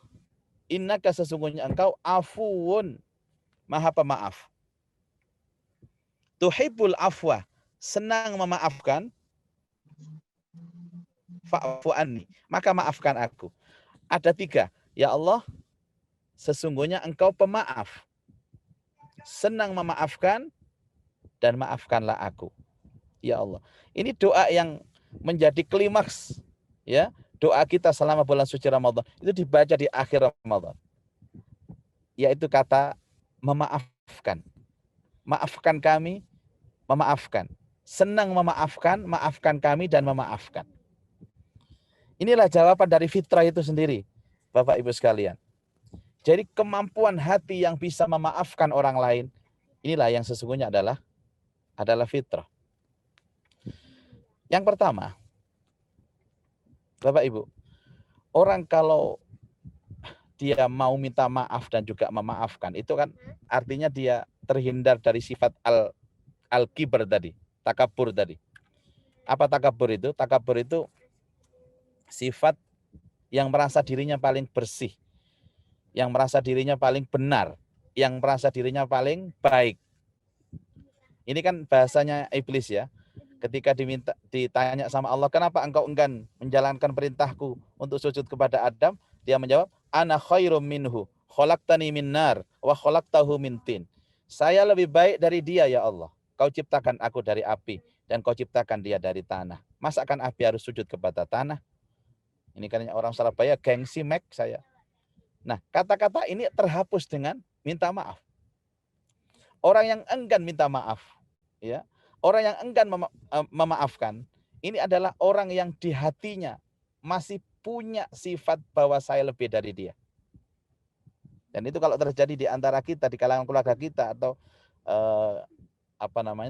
innaka sesungguhnya engkau afuun, maha pemaaf. Tuhibbul afwa, senang memaafkan. Fa'fu anni, maka maafkan aku. Ada 3. Ya Allah, sesungguhnya engkau pemaaf. Senang memaafkan dan maafkanlah aku. Ya Allah. Ini doa yang menjadi klimaks ya, doa kita selama bulan suci Ramadan. Itu dibaca di akhir Ramadan. Yaitu kata memaafkan. Maafkan kami, memaafkan. Senang memaafkan, maafkan kami dan memaafkan. Inilah jawaban dari fitrah itu sendiri, Bapak Ibu sekalian. Jadi kemampuan hati yang bisa memaafkan orang lain, inilah yang sesungguhnya adalah fitrah. Yang pertama, Bapak Ibu, orang kalau dia mau minta maaf dan juga memaafkan, itu kan artinya dia terhindar dari sifat al-kibr tadi, takabur tadi. Apa takabur itu? Takabur itu sifat yang merasa dirinya paling bersih, yang merasa dirinya paling benar, yang merasa dirinya paling baik. Ini kan bahasanya iblis ya. Ketika ditanya sama Allah, kenapa engkau enggan menjalankan perintahku untuk sujud kepada Adam? Dia menjawab, ana khairum minhu, khalaqtani min nar wa khalaqtahu min tin. Saya lebih baik dari dia ya Allah. Kau ciptakan aku dari api dan kau ciptakan dia dari tanah. Masa kan api harus sujud kepada tanah? Ini kan orang Surabaya gengsi mek saya. Nah, kata-kata ini terhapus dengan minta maaf. Orang yang enggan minta maaf, ya, orang yang enggan memaafkan, ini adalah orang yang di hatinya masih punya sifat bahwa saya lebih dari dia. Dan itu kalau terjadi di antara kita, di kalangan keluarga kita atau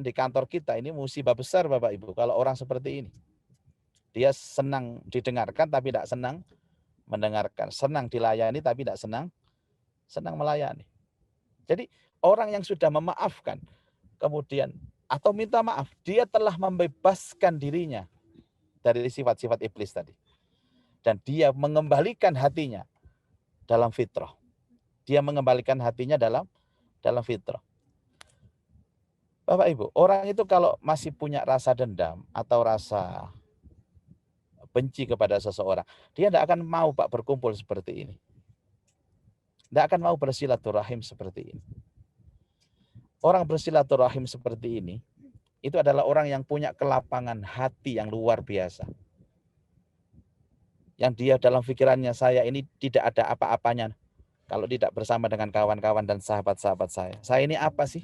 di kantor kita, ini musibah besar Bapak Ibu kalau orang seperti ini. Dia senang didengarkan tapi tidak senang mendengarkan, senang dilayani tapi tidak senang melayani. Jadi orang yang sudah memaafkan kemudian atau minta maaf, dia telah membebaskan dirinya dari sifat-sifat iblis tadi. Dan dia mengembalikan hatinya dalam fitrah. Dia mengembalikan hatinya dalam fitrah. Bapak Ibu, orang itu kalau masih punya rasa dendam atau rasa benci kepada seseorang, dia tidak akan mau Pak berkumpul seperti ini. Tidak akan mau bersilaturahim seperti ini. Orang bersilaturahim seperti ini, itu adalah orang yang punya kelapangan hati yang luar biasa. Yang dia dalam pikirannya, saya ini tidak ada apa-apanya kalau tidak bersama dengan kawan-kawan dan sahabat-sahabat saya. Saya ini apa sih?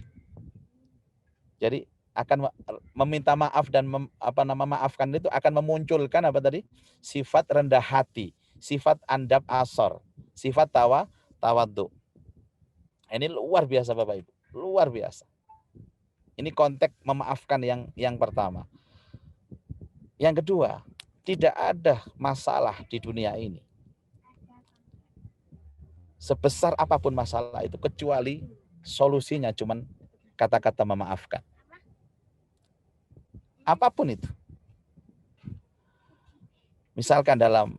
Jadi akan meminta maaf dan memaafkan itu akan memunculkan apa tadi? Sifat rendah hati, sifat andab asor, sifat tawadhu. Ini luar biasa Bapak Ibu, luar biasa. Ini konteks memaafkan yang pertama. Yang kedua, tidak ada masalah di dunia ini sebesar apapun masalah itu kecuali solusinya cuman kata-kata memaafkan. Apapun itu. Misalkan dalam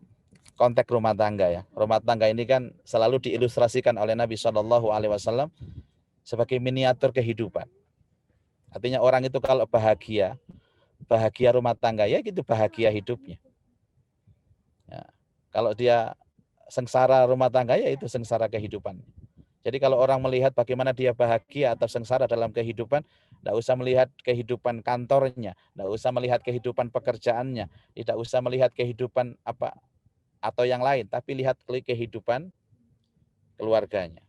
konteks rumah tangga ya. Rumah tangga ini kan selalu diilustrasikan oleh Nabi SAW sebagai miniatur kehidupan. Artinya orang itu kalau bahagia rumah tangga ya gitu bahagia hidupnya. Ya, kalau dia sengsara rumah tangga ya itu sengsara kehidupan. Jadi kalau orang melihat bagaimana dia bahagia atau sengsara dalam kehidupan, tidak usah melihat kehidupan kantornya, tidak usah melihat kehidupan pekerjaannya, tidak usah melihat kehidupan apa atau yang lain, tapi lihat kehidupan keluarganya.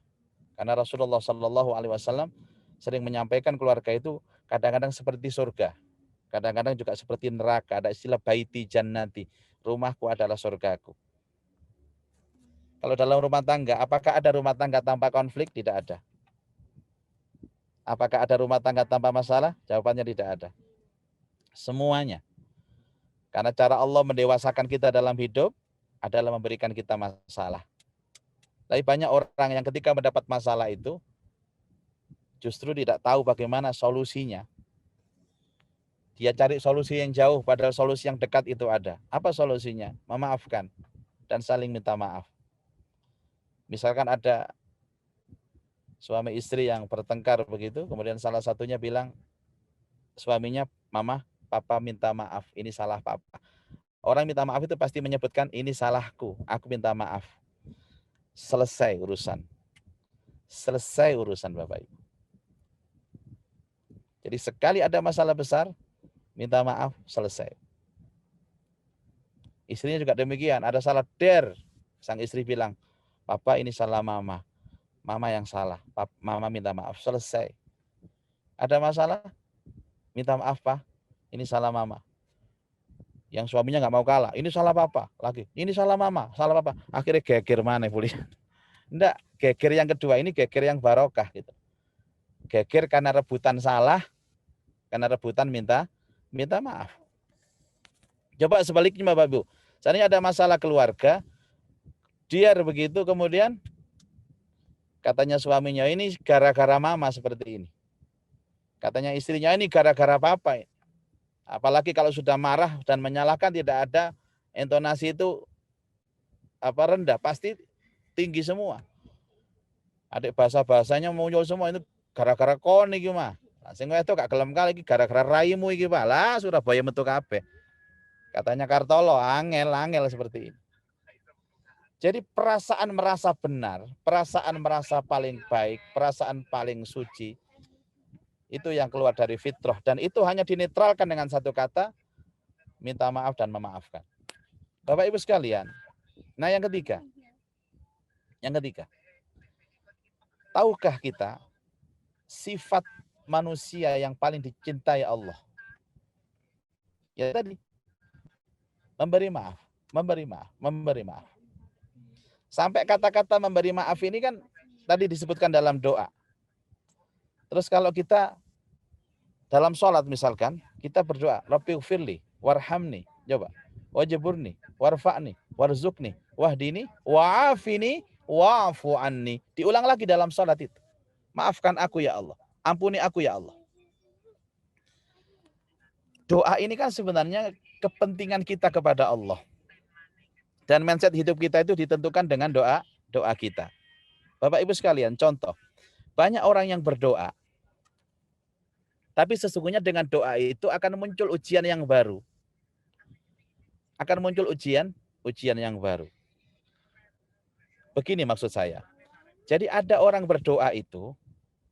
Karena Rasulullah SAW sering menyampaikan keluarga itu kadang-kadang seperti surga, kadang-kadang juga seperti neraka. Ada istilah baiti jannati, rumahku adalah surgaku. Kalau dalam rumah tangga, apakah ada rumah tangga tanpa konflik? Tidak ada. Apakah ada rumah tangga tanpa masalah? Jawabannya tidak ada. Semuanya. Karena cara Allah mendewasakan kita dalam hidup adalah memberikan kita masalah. Tapi banyak orang yang ketika mendapat masalah itu justru tidak tahu bagaimana solusinya. Dia cari solusi yang jauh, padahal solusi yang dekat itu ada. Apa solusinya? Memaafkan dan saling minta maaf. Misalkan ada suami istri yang bertengkar begitu, kemudian salah satunya bilang, suaminya, mama, papa minta maaf, ini salah papa. Orang minta maaf itu pasti menyebutkan, ini salahku, aku minta maaf. Selesai urusan. Selesai urusan Bapak Ibu. Jadi sekali ada masalah besar, minta maaf, selesai. Istrinya juga demikian, ada salah sang istri bilang, papa ini salah mama. Mama yang salah. Mama minta maaf. Selesai. Ada masalah? Minta maaf, Pak. Ini salah mama. Yang suaminya nggak mau kalah. Ini salah papa. Lagi. Ini salah mama. Salah papa. Akhirnya geger mana boleh? Enggak. Geger yang kedua ini geger yang barokah. Gitu. Geger karena rebutan salah. Karena rebutan minta maaf. Coba sebaliknya Bapak Ibu. Seandainya ada masalah keluarga. Dia begitu kemudian katanya suaminya ini gara-gara mama seperti ini. Katanya istrinya ini gara-gara papa. Apalagi kalau sudah marah dan menyalahkan tidak ada intonasi itu rendah, pasti tinggi semua. Adik bahasa-bahasanya muncul semua itu gara-gara kon iki mah. Sing itu gak gelem kali iki gara-gara raimu iki Pak. Lah Surabaya metu kabeh. Katanya Kartolo angel seperti ini. Jadi perasaan merasa benar, perasaan merasa paling baik, perasaan paling suci, itu yang keluar dari fitrah. Dan itu hanya dinetralkan dengan satu kata, minta maaf dan memaafkan. Bapak Ibu sekalian, nah yang ketiga, tahukah kita sifat manusia yang paling dicintai Allah? Ya tadi, memberi maaf. Sampai kata-kata memberi maaf ini kan tadi disebutkan dalam doa. Terus kalau kita dalam sholat misalkan, kita berdoa, Rabbighfirli, warhamni, coba, wajburni, warfa'ni, warzukni, wahdini, wa'afini, wa'afu anni. Diulang lagi dalam sholat itu. Maafkan aku ya Allah, ampuni aku ya Allah. doa ini kan sebenarnya kepentingan kita kepada Allah. Dan mindset hidup kita itu ditentukan dengan doa kita. Bapak Ibu sekalian, contoh. Banyak orang yang berdoa, tapi sesungguhnya dengan doa itu akan muncul ujian yang baru. Akan muncul ujian yang baru. Begini maksud saya. Jadi ada orang berdoa itu,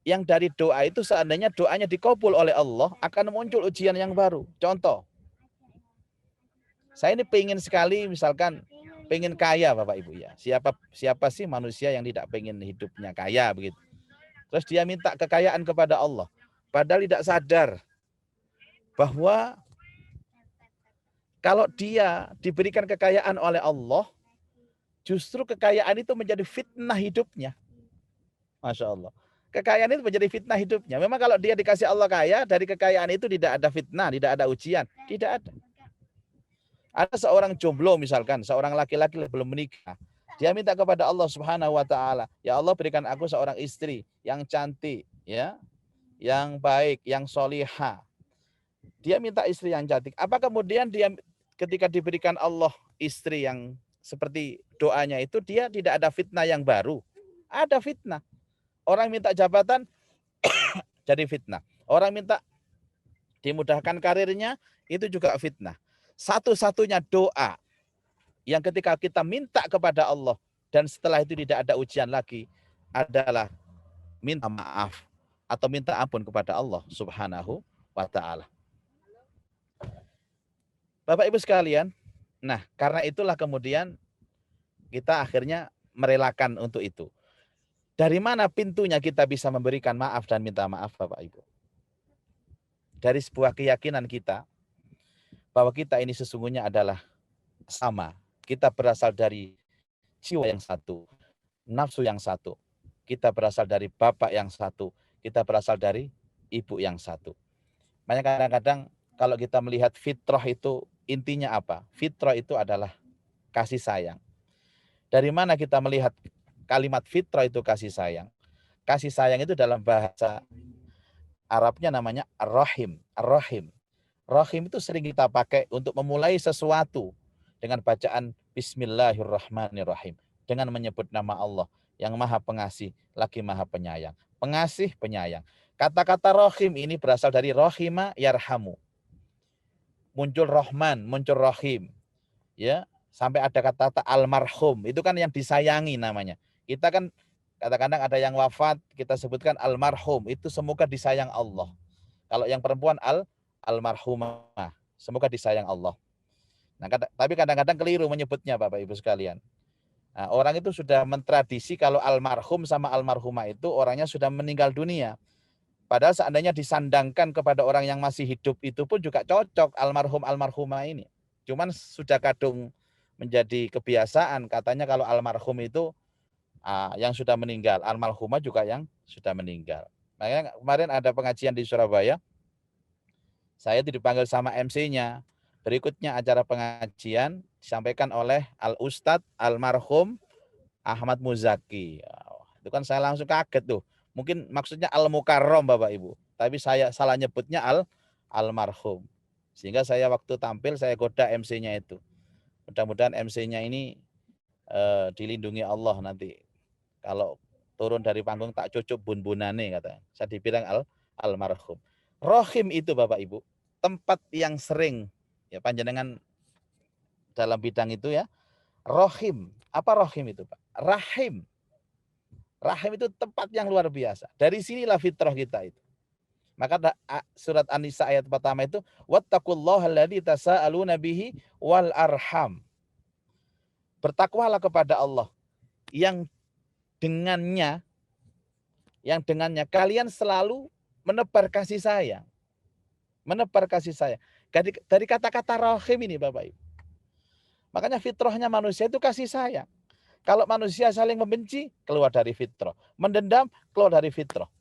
yang dari doa itu seandainya doanya dikabul oleh Allah, akan muncul ujian yang baru. Contoh, saya ini pengen sekali misalkan, pengen kaya Bapak Ibu ya. Siapa sih manusia yang tidak pengen hidupnya kaya begitu. Terus dia minta kekayaan kepada Allah. Padahal tidak sadar bahwa kalau dia diberikan kekayaan oleh Allah, justru kekayaan itu menjadi fitnah hidupnya. Masya Allah. Kekayaan itu menjadi fitnah hidupnya. Memang kalau dia dikasih Allah kaya, dari kekayaan itu tidak ada fitnah, tidak ada ujian. Tidak ada. Ada seorang jomblo misalkan, seorang laki-laki belum menikah. Dia minta kepada Allah Subhanahu wa taala, "Ya Allah, berikan aku seorang istri yang cantik, ya, yang baik, yang solihah." Dia minta istri yang cantik. Apa kemudian dia ketika diberikan Allah istri yang seperti doanya itu, dia tidak ada fitnah yang baru? Ada fitnah. Orang minta jabatan jadi fitnah. Orang minta dimudahkan karirnya, itu juga fitnah. Satu-satunya doa yang ketika kita minta kepada Allah dan setelah itu tidak ada ujian lagi adalah minta maaf atau minta ampun kepada Allah Subhanahu wa taala. Bapak Ibu sekalian, nah karena itulah kemudian kita akhirnya merelakan untuk itu. Dari mana pintunya kita bisa memberikan maaf dan minta maaf Bapak Ibu? Dari sebuah keyakinan kita bahwa kita ini sesungguhnya adalah sama. Kita berasal dari jiwa yang satu, nafsu yang satu. Kita berasal dari bapak yang satu. Kita berasal dari ibu yang satu. Makanya kadang-kadang kalau kita melihat fitrah itu intinya apa? Fitrah itu adalah kasih sayang. Dari mana kita melihat kalimat fitrah itu kasih sayang? Kasih sayang itu dalam bahasa Arabnya namanya ar-rahim. Ar-rahim. Rahim itu sering kita pakai untuk memulai sesuatu dengan bacaan Bismillahirrahmanirrahim. Dengan menyebut nama Allah yang maha pengasih, lagi maha penyayang. Pengasih, penyayang. Kata-kata rahim ini berasal dari rahima yarhamu. Muncul rahman, muncul rahim. Ya, sampai ada kata-kata almarhum. Itu kan yang disayangi namanya. Kita kan kadang-kadang ada yang wafat, kita sebutkan almarhum. Itu semoga disayang Allah. Kalau yang perempuan almarhumah, semoga disayang Allah. Nah, tapi kadang-kadang keliru menyebutnya Bapak Ibu sekalian. Nah, orang itu sudah mentradisi kalau almarhum sama almarhumah itu orangnya sudah meninggal dunia. Padahal seandainya disandangkan kepada orang yang masih hidup itu pun juga cocok almarhum almarhumah ini. Cuman sudah kadung menjadi kebiasaan katanya kalau almarhum itu yang sudah meninggal, almarhumah juga yang sudah meninggal. Makanya kemarin ada pengajian di Surabaya. Saya dipanggil sama MC-nya. Berikutnya acara pengajian disampaikan oleh Al-Ustadz Almarhum Ahmad Muzaki. Itu kan saya langsung kaget tuh. Mungkin maksudnya Al-Mukarram Bapak Ibu. Tapi saya salah nyebutnya Almarhum. Sehingga saya waktu tampil saya goda MC-nya itu. Mudah-mudahan MC-nya ini dilindungi Allah nanti. Kalau turun dari panggung tak cucup bun-bunane katanya. Saya dibilang Almarhum. Rohim itu Bapak Ibu, tempat yang sering, ya panjenengan dalam bidang itu ya, rohim. Apa rohim itu Pak? Rahim. Rahim itu tempat yang luar biasa. Dari sinilah fitrah kita itu. Maka surat An-Nisa ayat pertama itu, wattaqullaha alladzi tasaaluna bihi wal arham. Bertakwalah kepada Allah yang dengannya kalian selalu menebar kasih sayang. Menebar kasih sayang. Dari kata-kata rahim ini Bapak Ibu. Makanya fitrahnya manusia itu kasih sayang. Kalau manusia saling membenci, keluar dari fitrah. Mendendam, keluar dari fitrah.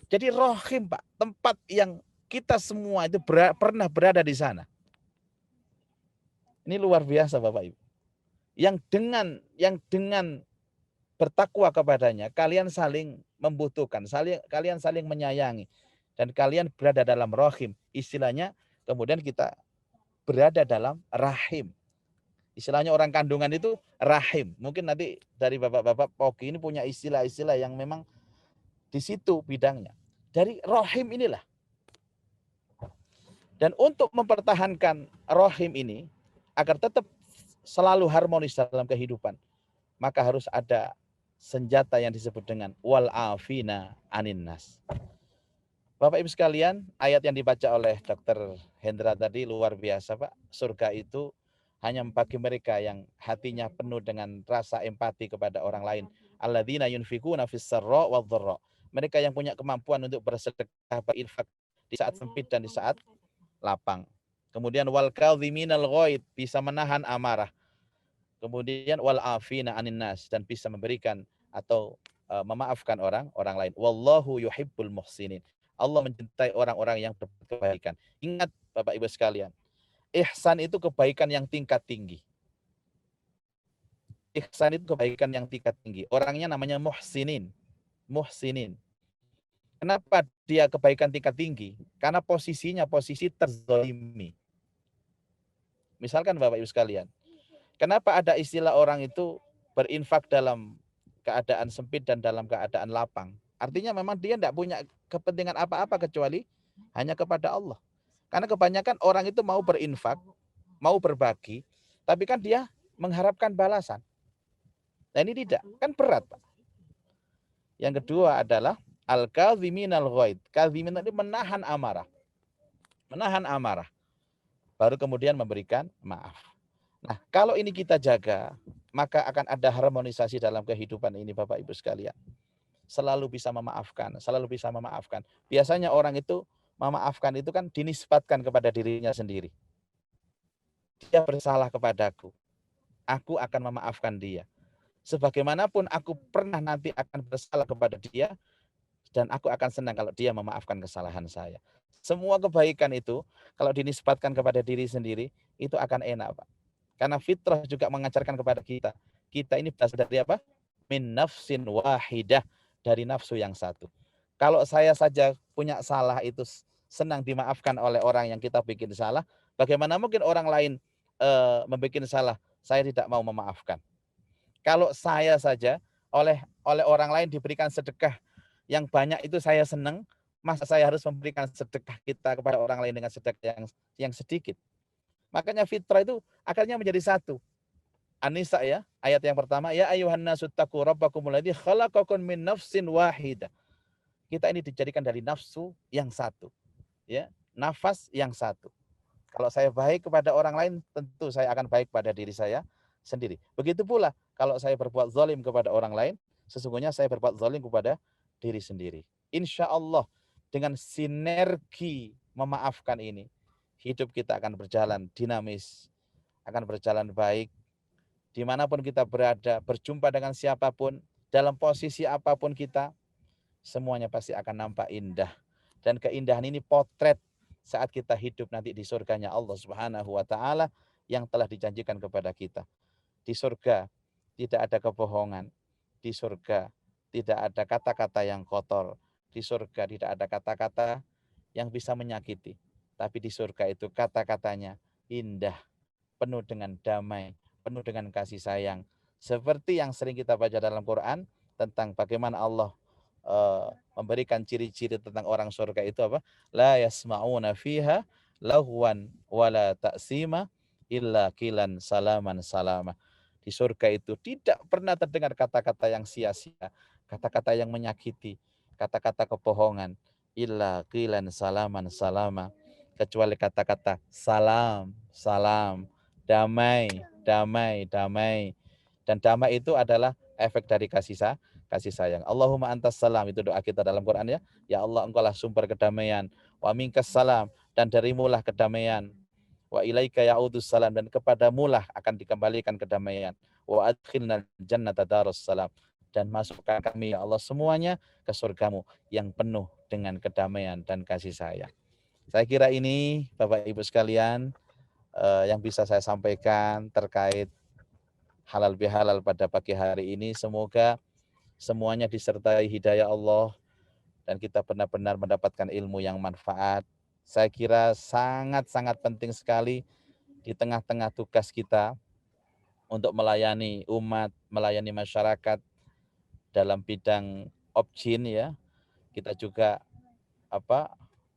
Jadi rahim Pak, tempat yang kita semua itu pernah berada di sana. Ini luar biasa Bapak Ibu. Yang dengan bertakwa kepadanya, kalian saling membutuhkan, kalian saling menyayangi. Dan kalian berada dalam rahim. Istilahnya kemudian kita berada dalam rahim. Istilahnya orang kandungan itu rahim. Mungkin nanti dari bapak-bapak Pogi ini punya istilah-istilah yang memang di situ bidangnya. Dari rahim inilah. Dan untuk mempertahankan rahim ini agar tetap selalu harmonis dalam kehidupan, maka harus ada senjata yang disebut dengan wal afina anin nas. Bapak Ibu sekalian, ayat yang dibaca oleh Dr. Hendra tadi luar biasa, Pak. Surga itu hanya bagi mereka yang hatinya penuh dengan rasa empati kepada orang lain. Alladzina yunfikuna fis sarra wad dharra. Mereka yang punya kemampuan untuk bersedekah, berinfak di saat sempit dan di saat lapang. Kemudian wal kadhiminal ghaid, bisa menahan amarah. Kemudian wal afina anin nas, dan bisa memberikan atau memaafkan orang lain. Wallahu yuhibbul muhsinin. Allah mencintai orang-orang yang berbuat kebaikan. Ingat Bapak Ibu sekalian, ihsan itu kebaikan yang tingkat tinggi. Ihsan itu kebaikan yang tingkat tinggi. Orangnya namanya muhsinin. Muhsinin. Kenapa dia kebaikan tingkat tinggi? Karena posisinya posisi terzalimi. Misalkan Bapak Ibu sekalian, kenapa ada istilah orang itu berinfak dalam keadaan sempit dan dalam keadaan lapang? Artinya memang dia tidak punya kepentingan apa-apa kecuali hanya kepada Allah. Karena kebanyakan orang itu mau berinfak, mau berbagi, tapi kan dia mengharapkan balasan. Nah ini tidak, kan berat, Pak. Yang kedua adalah al-kadhiminal ghaid. Kadhimin itu menahan amarah. Menahan amarah. Baru kemudian memberikan maaf. Nah, kalau ini kita jaga, maka akan ada harmonisasi dalam kehidupan ini Bapak Ibu sekalian. Selalu bisa memaafkan, selalu bisa memaafkan. Biasanya orang itu memaafkan itu kan dinisbatkan kepada dirinya sendiri. Dia bersalah kepadaku, aku akan memaafkan dia. Sebagaimanapun aku pernah nanti akan bersalah kepada dia, dan aku akan senang kalau dia memaafkan kesalahan saya. Semua kebaikan itu kalau dinisbatkan kepada diri sendiri, itu akan enak, Pak. Karena fitrah juga mengajarkan kepada kita. Kita ini berasal dari apa? Min nafsin wahidah, dari nafsu yang satu. Kalau saya saja punya salah itu senang dimaafkan oleh orang yang kita bikin salah, bagaimana mungkin orang lain membuat salah, saya tidak mau memaafkan. Kalau saya saja oleh orang lain diberikan sedekah yang banyak itu saya senang, masa saya harus memberikan sedekah kita kepada orang lain dengan sedekah yang sedikit? Makanya fitrah itu akhirnya menjadi satu. An-Nisa ya, ayat yang pertama, ya ayyuhan nasu taqu rabbakumul ladzi khalaqakum min nafsin wahidah. Kita ini dijadikan dari nafsu yang satu. Ya, nafas yang satu. Kalau saya baik kepada orang lain, tentu saya akan baik pada diri saya sendiri. Begitu pula kalau saya berbuat zalim kepada orang lain, sesungguhnya saya berbuat zalim kepada diri sendiri. Insya Allah dengan sinergi memaafkan ini, hidup kita akan berjalan dinamis, akan berjalan baik. Dimanapun kita berada, berjumpa dengan siapapun, dalam posisi apapun kita, semuanya pasti akan nampak indah. Dan keindahan ini potret saat kita hidup nanti di surganya Allah Subhanahu wa Ta'ala yang telah dijanjikan kepada kita. Di surga tidak ada kebohongan. Di surga tidak ada kata-kata yang kotor. Di surga tidak ada kata-kata yang bisa menyakiti. Tapi di surga itu kata-katanya indah, penuh dengan damai, penuh dengan kasih sayang. Seperti yang sering kita baca dalam Quran tentang bagaimana Allah memberikan ciri-ciri tentang orang surga itu apa? La yasma'una fiha lahwan wala ta'sima illa kilan salaman salama. Di surga itu tidak pernah terdengar kata-kata yang sia-sia, kata-kata yang menyakiti, kata-kata kebohongan, illa kilan salaman salama, kecuali kata-kata salam, salam, damai, damai, damai. Dan damai itu adalah efek dari kasih sayang. Allahumma antas salam, itu doa kita dalam Quran ya. Ya Allah, engkaulah sumber kedamaian. Wa minkas salam, dan darimulah kedamaian. Wa ilaika ya'udus salam, dan kepadamulah akan dikembalikan kedamaian. Wa adkhilna jannata darus salam, dan masukkan kami ya Allah semuanya ke surgamu yang penuh dengan kedamaian dan kasih sayang. Saya kira ini Bapak Ibu sekalian yang bisa saya sampaikan terkait halal bihalal pada pagi hari ini. Semoga semuanya disertai hidayah Allah dan kita benar-benar mendapatkan ilmu yang manfaat. saya kira sangat-sangat penting sekali di tengah-tengah tugas kita untuk melayani umat, melayani masyarakat dalam bidang objin ya. Kita juga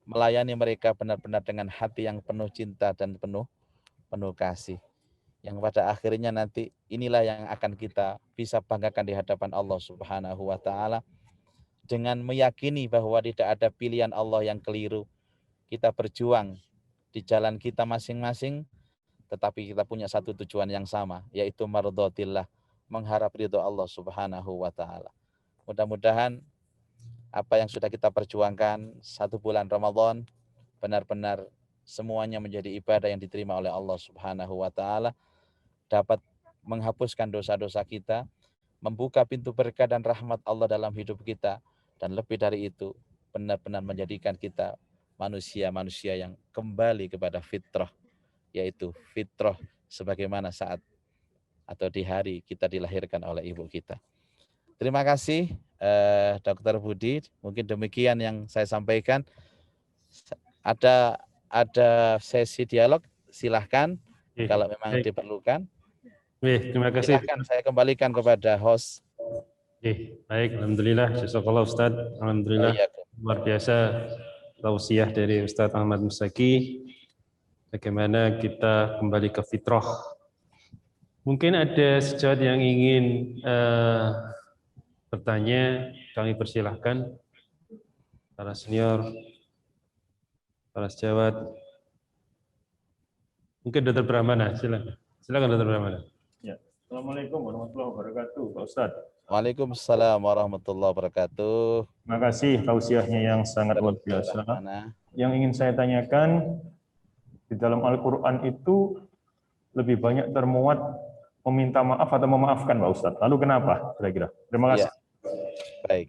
melayani mereka benar-benar dengan hati yang penuh cinta dan penuh kasih. Yang pada akhirnya nanti inilah yang akan kita bisa banggakan di hadapan Allah Subhanahu wa taala dengan meyakini bahwa tidak ada pilihan Allah yang keliru. Kita berjuang di jalan kita masing-masing, tetapi kita punya satu tujuan yang sama, yaitu mardhatillah, mengharap ridho Allah Subhanahu wa taala. Mudah-mudahan apa yang sudah kita perjuangkan 1 bulan Ramadan benar-benar semuanya menjadi ibadah yang diterima oleh Allah Subhanahu wa taala, dapat menghapuskan dosa-dosa kita, membuka pintu berkah dan rahmat Allah dalam hidup kita, dan lebih dari itu benar-benar menjadikan kita manusia-manusia yang kembali kepada fitrah, yaitu fitrah sebagaimana saat atau di hari kita dilahirkan oleh ibu kita. Terima kasih Dr. Budi, mungkin demikian yang saya sampaikan. Ada sesi dialog, silahkan kalau memang diperlukan. Terima kasih. Silahkan saya kembalikan kepada host. Baik, alhamdulillah, jazakallah Ustaz. Alhamdulillah, luar biasa tausiah dari Ustaz Ahmad Musaki. Bagaimana kita kembali ke fitrah. Mungkin ada sejawat yang ingin bertanya, kami persilahkan. Para senior, para sejawat. Mungkin Dr. Brahmana, silakan. Silakan Dr. Brahmana. Ya. Assalamualaikum warahmatullahi wabarakatuh, Pak Ustaz. Waalaikumsalam warahmatullahi wabarakatuh. Terima kasih tausiahnya yang sangat luar biasa. Yang ingin saya tanyakan, di dalam Al-Quran itu lebih banyak termuat meminta maaf atau memaafkan, Pak Ustaz. Lalu kenapa kira-kira? Terima kasih. Ya. Baik.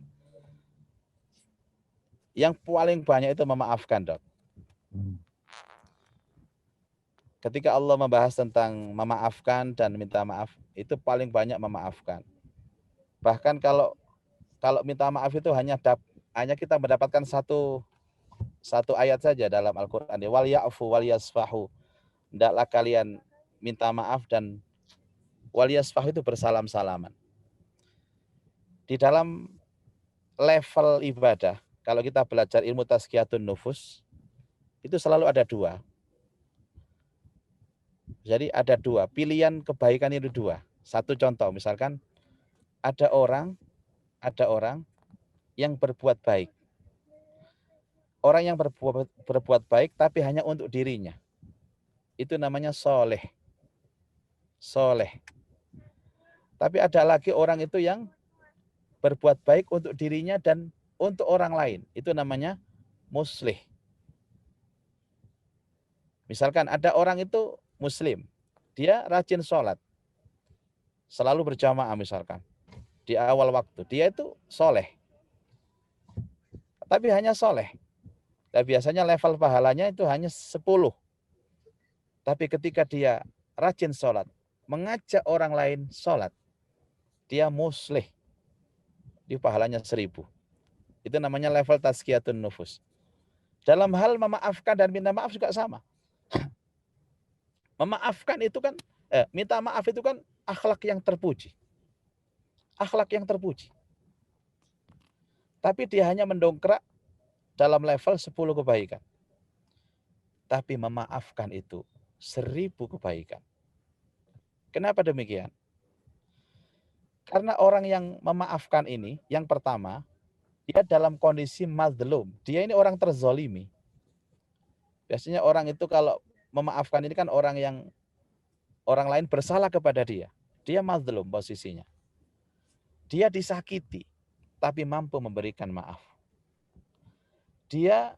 Yang paling banyak itu memaafkan, Dok. Ketika Allah membahas tentang memaafkan dan minta maaf, itu paling banyak memaafkan. Bahkan kalau minta maaf itu hanya kita mendapatkan satu ayat saja dalam Al-Quran. Wal ya'fu wal yasfahu. Hendaklah kalian minta maaf dan wal yasfahu itu bersalam-salaman. Di dalam level ibadah, kalau kita belajar ilmu tazkiyatun nufus, itu selalu ada dua. Jadi ada dua, pilihan kebaikan itu dua. Satu contoh, misalkan ada orang yang berbuat baik. Orang yang berbuat baik tapi hanya untuk dirinya. Itu namanya soleh. Soleh. Tapi ada lagi orang itu yang berbuat baik untuk dirinya dan untuk orang lain. Itu namanya muslih. Misalkan ada orang itu muslim. Dia rajin sholat. Selalu berjamaah misalkan. Di awal waktu. Dia itu soleh. Tapi hanya soleh. Dan biasanya level pahalanya itu hanya 10. Tapi ketika dia rajin sholat, mengajak orang lain sholat, dia muslih. Di pahalanya 1000. Itu namanya level tazkiyatun nufus. Dalam hal memaafkan dan minta maaf juga sama. Memaafkan itu kan, minta maaf itu kan akhlak yang terpuji. Akhlak yang terpuji. Tapi dia hanya mendongkrak dalam level 10 kebaikan. Tapi memaafkan itu 1000 kebaikan. Kenapa demikian? Karena orang yang memaafkan ini, yang pertama, dia dalam kondisi mazlum. Dia ini orang terzolimi. Biasanya orang itu kalau memaafkan ini kan orang lain bersalah kepada dia. Dia mazlum posisinya. Dia disakiti, tapi mampu memberikan maaf. Dia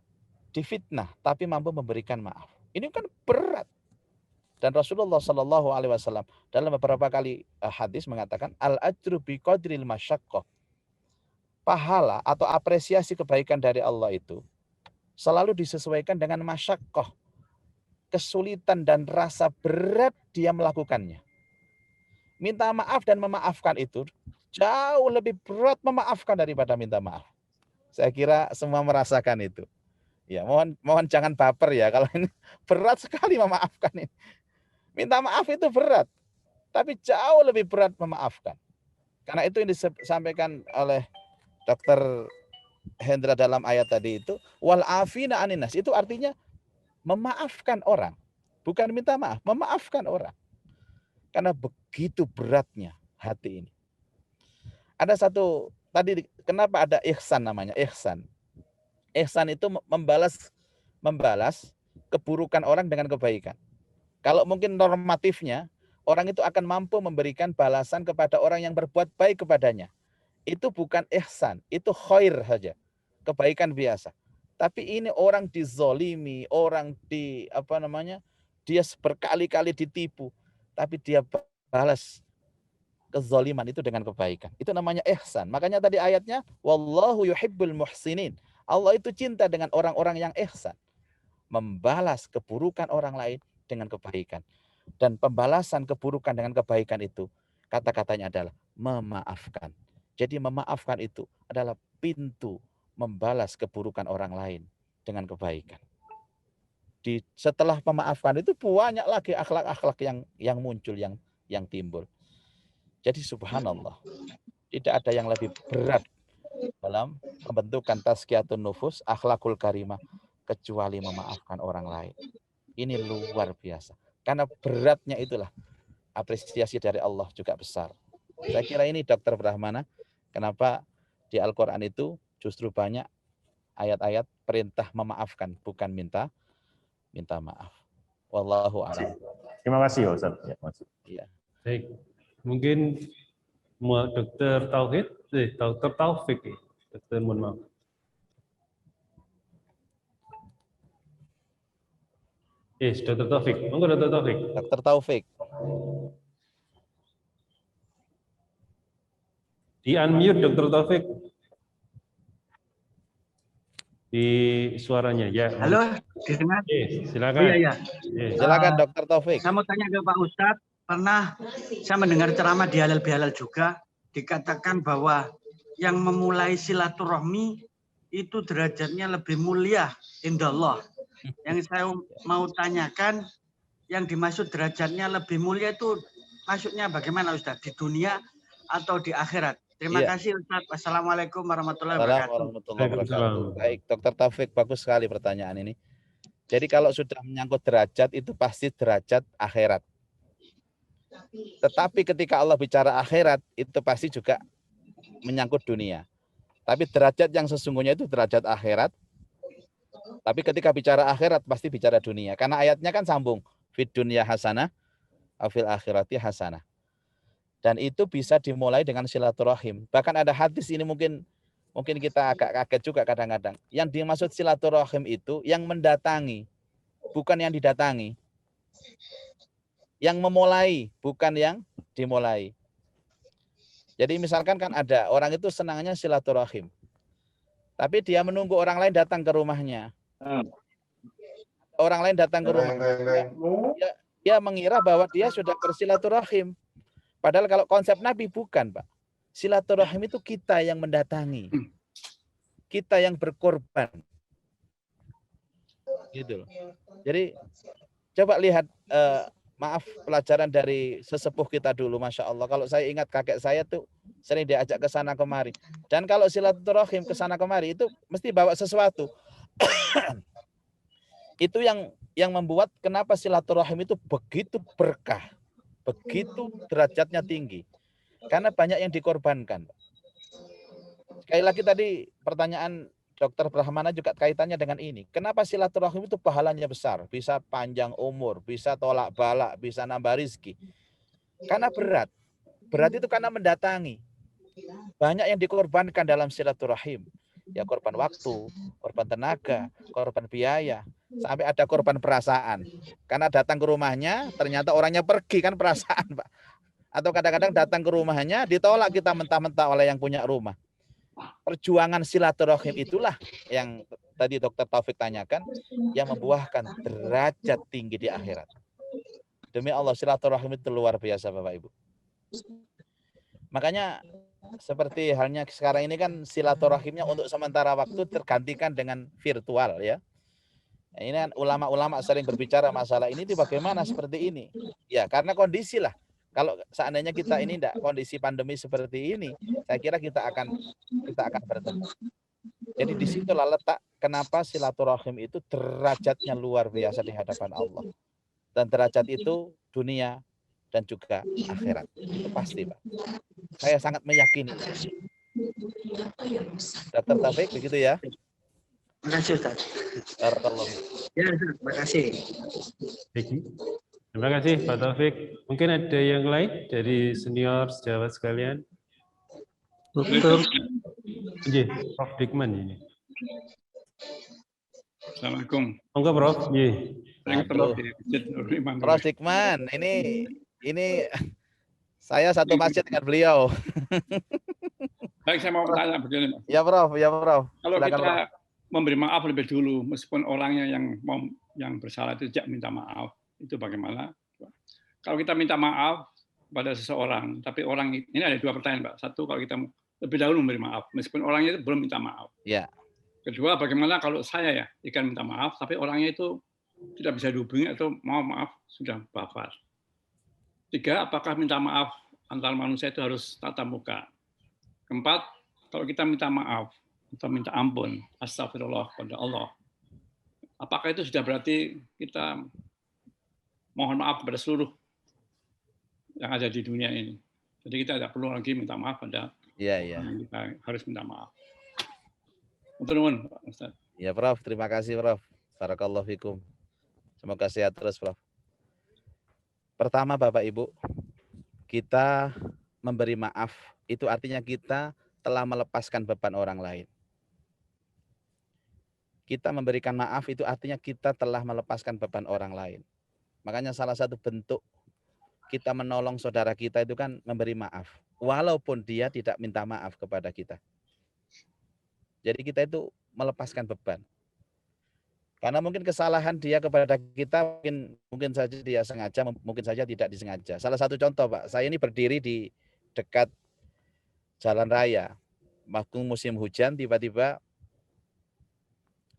difitnah, tapi mampu memberikan maaf. Ini kan berat. Dan Rasulullah Shallallahu Alaihi Wasallam dalam beberapa kali hadis mengatakan al-ajru bi qadril masyaqqah. Pahala atau apresiasi kebaikan dari Allah itu selalu disesuaikan dengan masyaqqah. Kesulitan dan rasa berat dia melakukannya. Minta maaf dan memaafkan itu jauh lebih berat memaafkan daripada minta maaf. Saya kira semua merasakan itu. Ya, mohon jangan baper ya, kalau ini berat sekali memaafkan ini. Minta maaf itu berat, tapi jauh lebih berat memaafkan. Karena itu yang disampaikan oleh Dr. Hendra dalam ayat tadi itu, wal afina aninas, itu artinya memaafkan orang. Bukan minta maaf, memaafkan orang. Karena begitu beratnya hati ini. Ada satu, tadi kenapa ada ihsan namanya, ihsan. Ihsan itu membalas keburukan orang dengan kebaikan. Kalau mungkin normatifnya, orang itu akan mampu memberikan balasan kepada orang yang berbuat baik kepadanya. Itu bukan ihsan, itu khair saja. Kebaikan biasa. Tapi ini orang dizolimi, orang dia berkali-kali ditipu, tapi dia balas kezoliman itu dengan kebaikan. Itu namanya ihsan. Makanya tadi ayatnya, wallahu yuhibbul muhsinin. Allah itu cinta dengan orang-orang yang ihsan. Membalas keburukan orang lain dengan kebaikan. Dan pembalasan keburukan dengan kebaikan itu, kata-katanya adalah memaafkan. Jadi memaafkan itu adalah pintu membalas keburukan orang lain dengan kebaikan. Setelah memaafkan itu banyak lagi akhlak-akhlak yang muncul, yang timbul. Jadi subhanallah, tidak ada yang lebih berat dalam pembentukan tazkiyatun nufus, akhlakul karimah, kecuali memaafkan orang lain. Ini luar biasa. Karena beratnya itulah apresiasi dari Allah juga besar. Saya kira ini Dr. Brahmana, kenapa di Al-Quran itu justru banyak ayat-ayat perintah memaafkan, bukan minta maaf. Wallahu a'lam. Terima kasih Ustaz. Ya, Iya. Baik. Mungkin Dr. Taufik. Dokter, mohon maaf. Yes, Dr. Taufik. Monggo Dr. Taufik. Dr. Taufik. Di unmute Dr. Taufik. Di suaranya ya. Halo, didengar? Yes, silakan. Oh, iya, iya. Yes. Silakan Dr. Taufik. Saya mau tanya ke Pak Ustadz, pernah saya mendengar ceramah di Halal Bihalal juga, dikatakan bahwa yang memulai silaturahmi itu derajatnya lebih mulia indallah. Yang saya mau tanyakan, yang dimaksud derajatnya lebih mulia itu maksudnya bagaimana Ustadz? Di dunia atau di akhirat? Terima kasih Ustadz. Wassalamualaikum warahmatullahi wabarakatuh. Baik, Dr. Taufik, bagus sekali pertanyaan ini. Jadi kalau sudah menyangkut derajat itu pasti derajat akhirat. Tetapi ketika Allah bicara akhirat itu pasti juga menyangkut dunia. Tapi derajat yang sesungguhnya itu derajat akhirat. Tapi ketika bicara akhirat pasti bicara dunia. Karena ayatnya kan sambung. Fid dunya hasanah, fil akhirati hasanah. Dan itu bisa dimulai dengan silaturahim. Bahkan ada hadis ini mungkin kita agak kaget juga kadang-kadang. Yang dimaksud silaturahim itu yang mendatangi, bukan yang didatangi. Yang memulai, bukan yang dimulai. Jadi misalkan kan ada orang itu senangnya silaturahim. Tapi dia menunggu orang lain datang ke rumahnya. Orang lain datang ke rumahnya. Dia mengira bahwa dia sudah bersilaturahim. Padahal kalau konsep Nabi bukan, Pak. Silaturahim itu kita yang mendatangi. Kita yang berkorban. Gitu loh. Jadi coba lihat pelajaran dari sesepuh kita dulu, Masya Allah. Kalau saya ingat kakek saya tuh sering diajak ke sana kemari. Dan kalau silaturahim ke sana kemari itu mesti bawa sesuatu. Itu yang membuat kenapa silaturahim itu begitu berkah. Begitu derajatnya tinggi. Karena banyak yang dikorbankan. Sekali lagi tadi pertanyaan Dr. Brahmana juga kaitannya dengan ini. Kenapa silaturahim itu pahalanya besar? Bisa panjang umur, bisa tolak balak, bisa nambah rizki. Karena berat. Berat itu karena mendatangi. Banyak yang dikorbankan dalam silaturahim. Ya korban waktu, korban tenaga, korban biaya. Sampai ada korban perasaan. Karena datang ke rumahnya, ternyata orangnya pergi, kan perasaan, Pak. Atau kadang-kadang datang ke rumahnya, ditolak kita mentah-mentah oleh yang punya rumah. Perjuangan silaturahim itulah yang tadi Dr. Taufik tanyakan, yang membuahkan derajat tinggi di akhirat. Demi Allah, silaturahim itu luar biasa, Bapak Ibu. Makanya seperti halnya sekarang ini kan silaturahimnya untuk sementara waktu tergantikan dengan virtual ya. Ini kan ulama-ulama sering berbicara masalah ini itu bagaimana seperti ini. Ya, karena kondisi lah. Kalau seandainya kita ini tidak kondisi pandemi seperti ini, saya kira kita akan bertemu. Jadi disitulah letak kenapa silaturahim itu derajatnya luar biasa di hadapan Allah. Dan derajat itu dunia dan juga akhirat. Itu pasti, Pak. Saya sangat meyakini. Dr. Taufik, begitu ya? Terima kasih, Ustaz. Barakallahu. Ya, Ustaz, terima kasih. Terima kasih Pak Taufik. Mungkin ada yang lain dari senior sejawat sekalian? Dokter. Iya, Prof. Dikman ini. Assalamualaikum. Monggo Prof. Iya. Prof. Dikman, ini saya satu masjid dengan beliau. Baik, saya mau bertanya begini, Mas. Ya Prof, ya Prof. Kalau Silakan, kita Prof. memberi maaf lebih dulu, meskipun orangnya yang bersalah itu tidak minta maaf, itu bagaimana? Kalau kita minta maaf pada seseorang, tapi orang ini ada dua pertanyaan, Pak. Satu, kalau kita lebih dahulu memberi maaf, meskipun orangnya itu belum minta maaf. Ya. Kedua, bagaimana kalau saya ikan minta maaf, tapi orangnya itu tidak bisa dihubungi atau maaf sudah wafat. Tiga, apakah minta maaf antar manusia itu harus tatap muka? Keempat, kalau kita minta maaf atau minta ampun, astagfirullah kepada Allah, apakah itu sudah berarti kita mohon maaf kepada seluruh yang ada di dunia ini? Jadi kita tidak perlu lagi minta maaf pada orang yang kita harus minta maaf. Nuwun, Pak Ustaz. Ya Prof, terima kasih Prof. Barakallahu fikum. Semoga sehat terus Prof. Pertama Bapak Ibu, kita memberi maaf itu artinya kita telah melepaskan beban orang lain. Kita memberikan maaf itu artinya kita telah melepaskan beban orang lain. Makanya salah satu bentuk kita menolong saudara kita itu kan memberi maaf. Walaupun dia tidak minta maaf kepada kita. Jadi kita itu melepaskan beban. Karena mungkin kesalahan dia kepada kita mungkin saja dia sengaja, mungkin saja tidak disengaja. Salah satu contoh Pak, saya ini berdiri di dekat jalan raya. Waktu musim hujan tiba-tiba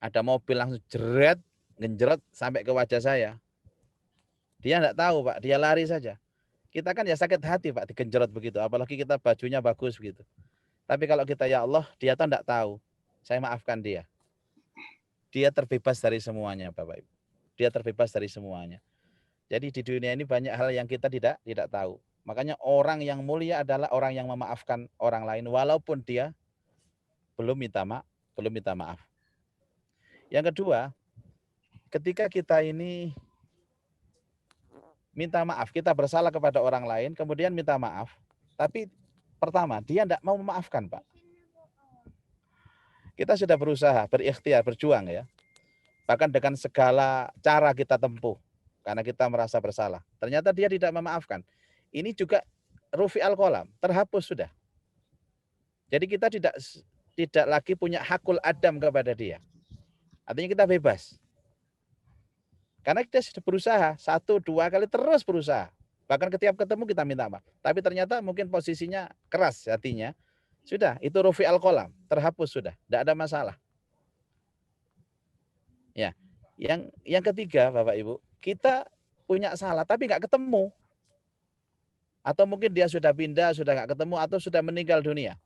ada mobil langsung jeret, genjrot sampai ke wajah saya. Dia enggak tahu Pak, dia lari saja. Kita kan ya sakit hati Pak digenjrot begitu, apalagi kita bajunya bagus begitu. Tapi kalau kita ya Allah, dia tuh enggak tahu. Saya maafkan dia. Dia terbebas dari semuanya Bapak Ibu. Dia terbebas dari semuanya. Jadi di dunia ini banyak hal yang kita tidak tahu. Makanya orang yang mulia adalah orang yang memaafkan orang lain walaupun dia belum minta maaf. Yang kedua, ketika kita ini minta maaf, kita bersalah kepada orang lain, kemudian minta maaf, tapi pertama dia tidak mau memaafkan Pak. Kita sudah berusaha, berikhtiar, berjuang ya. Bahkan dengan segala cara kita tempuh. Karena kita merasa bersalah. Ternyata dia tidak memaafkan. Ini juga rufi al-qalam, terhapus sudah. Jadi kita tidak lagi punya hakul adam kepada dia. Artinya kita bebas. Karena kita sudah berusaha, 1, 2 kali terus berusaha. Bahkan ketika ketemu kita minta maaf. Tapi ternyata mungkin posisinya keras hatinya. Sudah, itu rufi al-qalam, terhapus sudah, tidak ada masalah. Ya, yang ketiga Bapak Ibu, kita punya salah tapi nggak ketemu. Atau mungkin dia sudah pindah, sudah nggak ketemu, atau sudah meninggal dunia.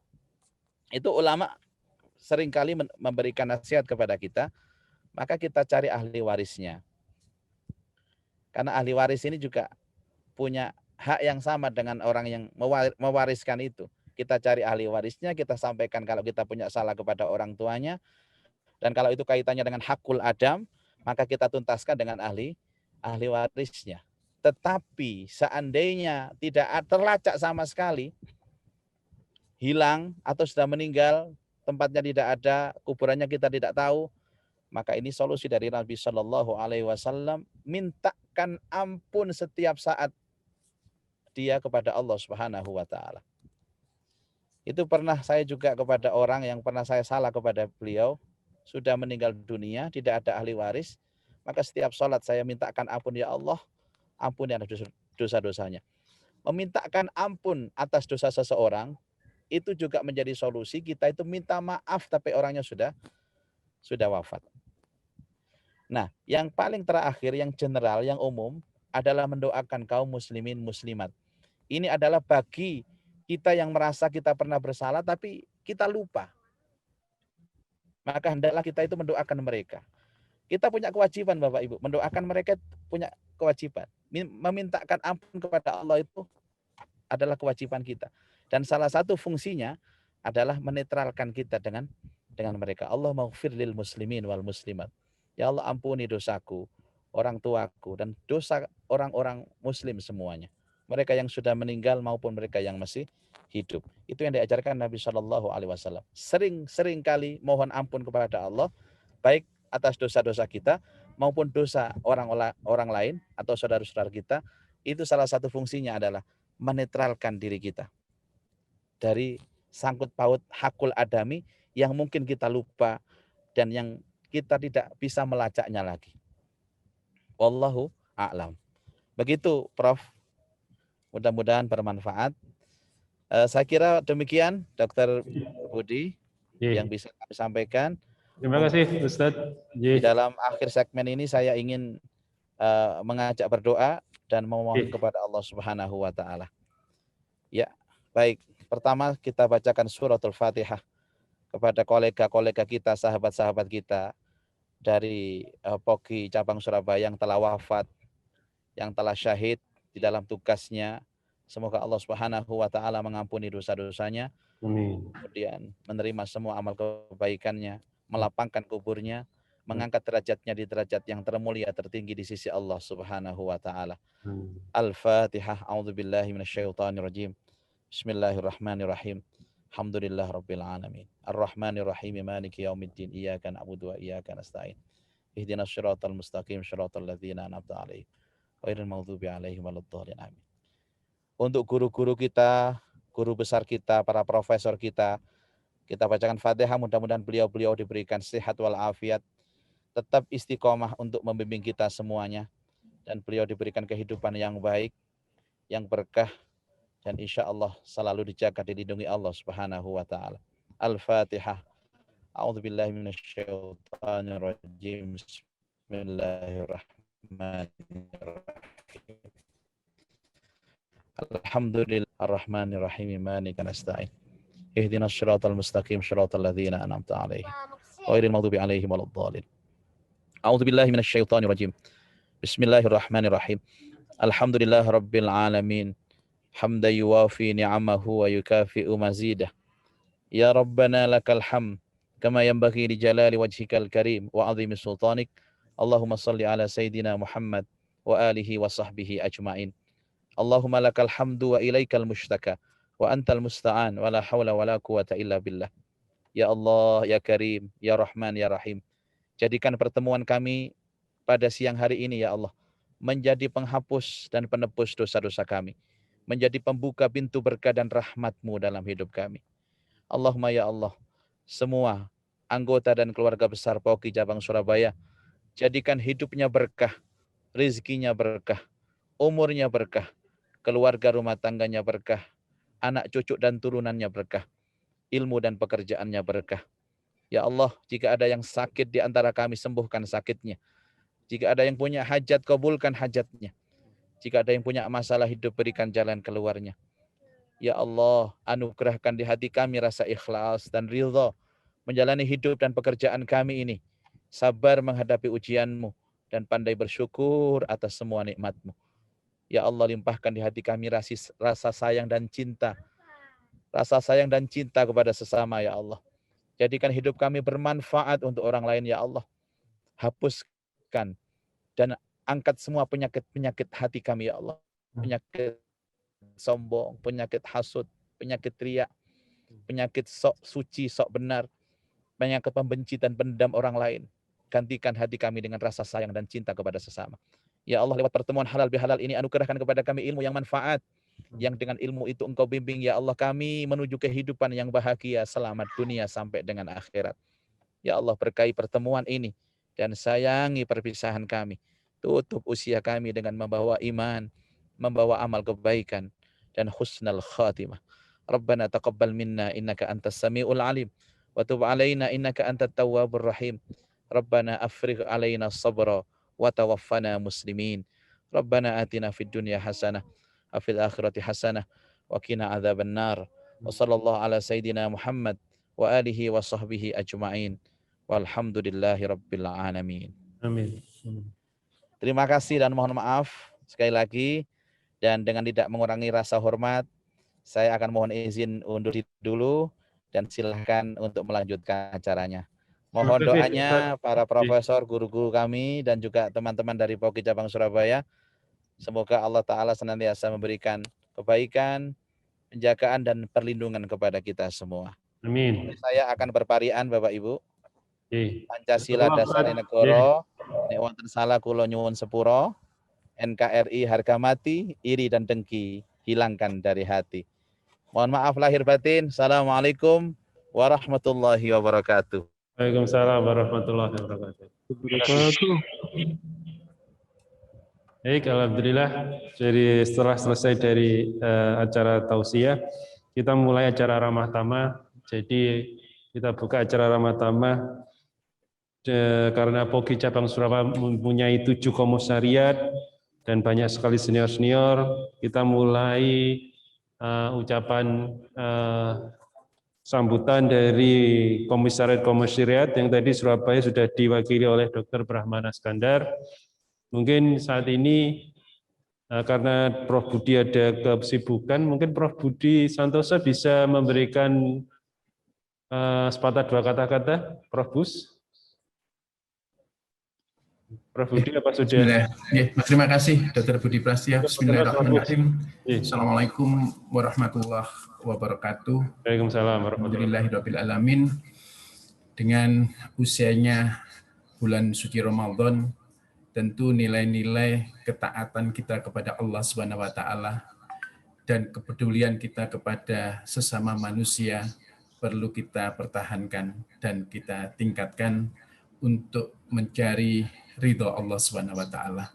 Itu ulama seringkali memberikan nasihat kepada kita, maka kita cari ahli warisnya. Karena ahli waris ini juga punya hak yang sama dengan orang yang mewariskan itu. Kita cari ahli warisnya, kita sampaikan kalau kita punya salah kepada orang tuanya. Dan kalau itu kaitannya dengan hakul adam, maka kita tuntaskan dengan ahli warisnya. Tetapi seandainya tidak terlacak sama sekali, hilang atau sudah meninggal, tempatnya tidak ada, kuburannya kita tidak tahu, maka ini solusi dari Nabi Shallallahu Alaihi Wasallam, mintakan ampun setiap saat dia kepada Allah Subhanahu Wa Taala. Itu pernah saya juga kepada orang yang pernah saya salah kepada beliau, sudah meninggal dunia, tidak ada ahli waris, maka setiap sholat saya mintakan ampun ya Allah, ampuni dosa-dosanya. Memintakan ampun atas dosa seseorang, itu juga menjadi solusi kita itu minta maaf tapi orangnya sudah wafat. Nah, yang paling terakhir, yang general, yang umum adalah mendoakan kaum muslimin muslimat. Ini adalah bagi kita yang merasa kita pernah bersalah tapi kita lupa. Maka hendaklah kita itu mendoakan mereka. Kita punya kewajiban Bapak Ibu, mendoakan mereka punya kewajiban. Memintakan ampun kepada Allah itu adalah kewajiban kita. Dan salah satu fungsinya adalah menetralkan kita dengan mereka. Allah maghfir lil muslimin wal muslimat. Ya Allah ampuni dosaku, orang tuaku, dan dosa orang-orang muslim semuanya. Mereka yang sudah meninggal maupun mereka yang masih hidup. Itu yang diajarkan Nabi Shallallahu Alaihi Wasallam. Sering kali mohon ampun kepada Allah, baik atas dosa-dosa kita maupun dosa orang lain atau saudara-saudara kita. Itu salah satu fungsinya adalah menetralkan diri kita dari sangkut paut hakul adami yang mungkin kita lupa dan yang kita tidak bisa melacaknya lagi. Wallahu a'lam. Begitu Prof. Mudah-mudahan bermanfaat. Saya kira demikian Dr. Budi yang bisa kami sampaikan. Terima kasih Ustadz. Di dalam akhir segmen ini saya ingin mengajak berdoa dan memohon kepada Allah Subhanahu wa taala. Ya, baik. Pertama kita bacakan suratul Fatihah kepada kolega-kolega kita, sahabat-sahabat kita dari POKI cabang Surabaya yang telah wafat, yang telah syahid di dalam tugasnya. Semoga Allah Subhanahu wa taala mengampuni dosa-dosanya. Amin. Kemudian menerima semua amal kebaikannya, melapangkan kuburnya, mengangkat derajatnya di derajat yang termulia tertinggi di sisi Allah Subhanahu wa taala. Al-Fatihah. A'udzubillahi minasyaitonirrajim. Bismillahirrahmanirrahim. Alhamdulillah rabbil alamin. Ar-Rahmanir-Rahim. Maliki yaumiddin. Iyyaka na'budu wa iyyaka nasta'in. Ihdinas siratal mustaqim, siratal ladzina an'amta 'alaihim ghairil maghdubi 'alaihim waladdallin. Amin. Untuk guru-guru kita, guru besar kita, para profesor kita bacakan Fatihah, mudah-mudahan beliau-beliau diberikan sehat walafiat, tetap istiqomah untuk membimbing kita semuanya, dan beliau diberikan kehidupan yang baik, yang berkah, dan insya Allah selalu dijaga, dilindungi Allah Subhanahu wa taala. Al-Fatihah. A'udzubillahi minasyaitonirrajim. Bismillahirrahmanirrahim. Alhamdulillah ar-Rahmanir-Rahim. Maliki nasta'in. Ihdinas siratal mustaqim, siratal ladzina an'amta 'alaihim ghairil maghdubi 'alaihim waladdallin. A'udzubillahi minasyaitonirrajim. Bismillahirrahmanirrahim. Alhamdulillah rabbil alamin. Hamdan yuwafi ni'amahu wa yukafi'u mazidah. Ya Rabbana lakal hamd kama yanbaghi li jalali wajhikal karim wa 'azimi sultanik. Allahumma salli ala sayyidina Muhammad wa alihi wa sahbihi ajma'in. Allahumma lakal hamdu wa ilaikal mushtaka wa antal musta'an wa la hawla wa la quwata illa billah. Ya Allah, ya Karim, ya Rahman, ya Rahim. Jadikan pertemuan kami pada siang hari ini ya Allah menjadi penghapus dan penebus dosa-dosa kami, menjadi pembuka pintu berkah dan rahmat-Mu dalam hidup kami. Allahumma ya Allah, semua anggota dan keluarga besar POKI cabang Surabaya, jadikan hidupnya berkah, rezekinya berkah, umurnya berkah, keluarga rumah tangganya berkah, anak cucu dan turunannya berkah, ilmu dan pekerjaannya berkah. Ya Allah, jika ada yang sakit di antara kami, sembuhkan sakitnya. Jika ada yang punya hajat, kabulkan hajatnya. Jika ada yang punya masalah hidup, berikan jalan keluarnya. Ya Allah, anugerahkan di hati kami rasa ikhlas dan ridha menjalani hidup dan pekerjaan kami ini. Sabar menghadapi ujian-Mu dan pandai bersyukur atas semua nikmat-Mu. Ya Allah, limpahkan di hati kami rasa sayang dan cinta. Rasa sayang dan cinta kepada sesama ya Allah. Jadikan hidup kami bermanfaat untuk orang lain ya Allah. Hapuskan dan angkat semua penyakit-penyakit hati kami ya Allah. Penyakit sombong, penyakit hasud, penyakit riya, penyakit sok suci, sok benar, penyakit pembenci dan pendam orang lain. Gantikan hati kami dengan rasa sayang dan cinta kepada sesama. Ya Allah, lewat pertemuan halal bihalal ini anugerahkan kepada kami ilmu yang manfaat, yang dengan ilmu itu Engkau bimbing ya Allah kami menuju kehidupan yang bahagia, selamat dunia sampai dengan akhirat. Ya Allah, berkahi pertemuan ini dan sayangi perpisahan kami. Tutup usia kami dengan membawa iman, membawa amal kebaikan dan husnul khatimah. Rabbana taqabbal minna innaka antas samiul alim wa tub alaina innaka antat tawwabur rahim. Rabbana afrigh alaina sabra wa tawaffana muslimin. Rabbana atina fid dunya hasanah wa fil akhirati hasanah wa qina adzabannar. Wa sallallahu ala sayyidina Muhammad wa alihi wa sahbihi ajma'in. Walhamdulillahi rabbil alamin. Amin. Terima kasih dan mohon maaf sekali lagi, dan dengan tidak mengurangi rasa hormat, saya akan mohon izin undur diri dulu dan silahkan untuk melanjutkan acaranya. Mohon doanya para profesor, guru-guru kami, dan juga teman-teman dari POKI Cabang Surabaya. Semoga Allah Ta'ala senantiasa memberikan kebaikan, penjagaan, dan perlindungan kepada kita semua. Amin. Saya akan berparian Bapak Ibu. Pancasila Selamat. dasare negara, nek wonten salah kula nyuwun sepura. NKRI harga mati, iri dan dengki hilangkan dari hati. Mohon maaf lahir batin. Assalamualaikum warahmatullahi wabarakatuh. Waalaikumsalam warahmatullahi wabarakatuh. Baik, alhamdulillah. Jadi setelah selesai dari acara tausiah, kita mulai acara ramah tamah. Jadi kita buka acara ramah tamah karena POKI Cabang Surabaya mempunyai 7 komisariat dan banyak sekali senior-senior. Kita mulai ucapan sambutan dari komisariat yang tadi Surabaya sudah diwakili oleh Dr. Brahmana Skandar. Mungkin saat ini karena Prof. Budi ada kesibukan, mungkin Prof. Budi Santoso bisa memberikan sepatah dua kata-kata, Prof. Bus. Prof. Budi apa sudah? Terima kasih Dr. Budi Prasetya. Bismillahirrahmanirrahim. Assalamualaikum warahmatullahi wabarakatuh. Waalaikumsalam warahmatullahi wabarakatuh. Dengan usianya bulan suci Ramadan, tentu nilai-nilai ketaatan kita kepada Allah Subhanahu wa taala dan kepedulian kita kepada sesama manusia perlu kita pertahankan dan kita tingkatkan untuk mencari ridho Allah Subhanahu wa taala.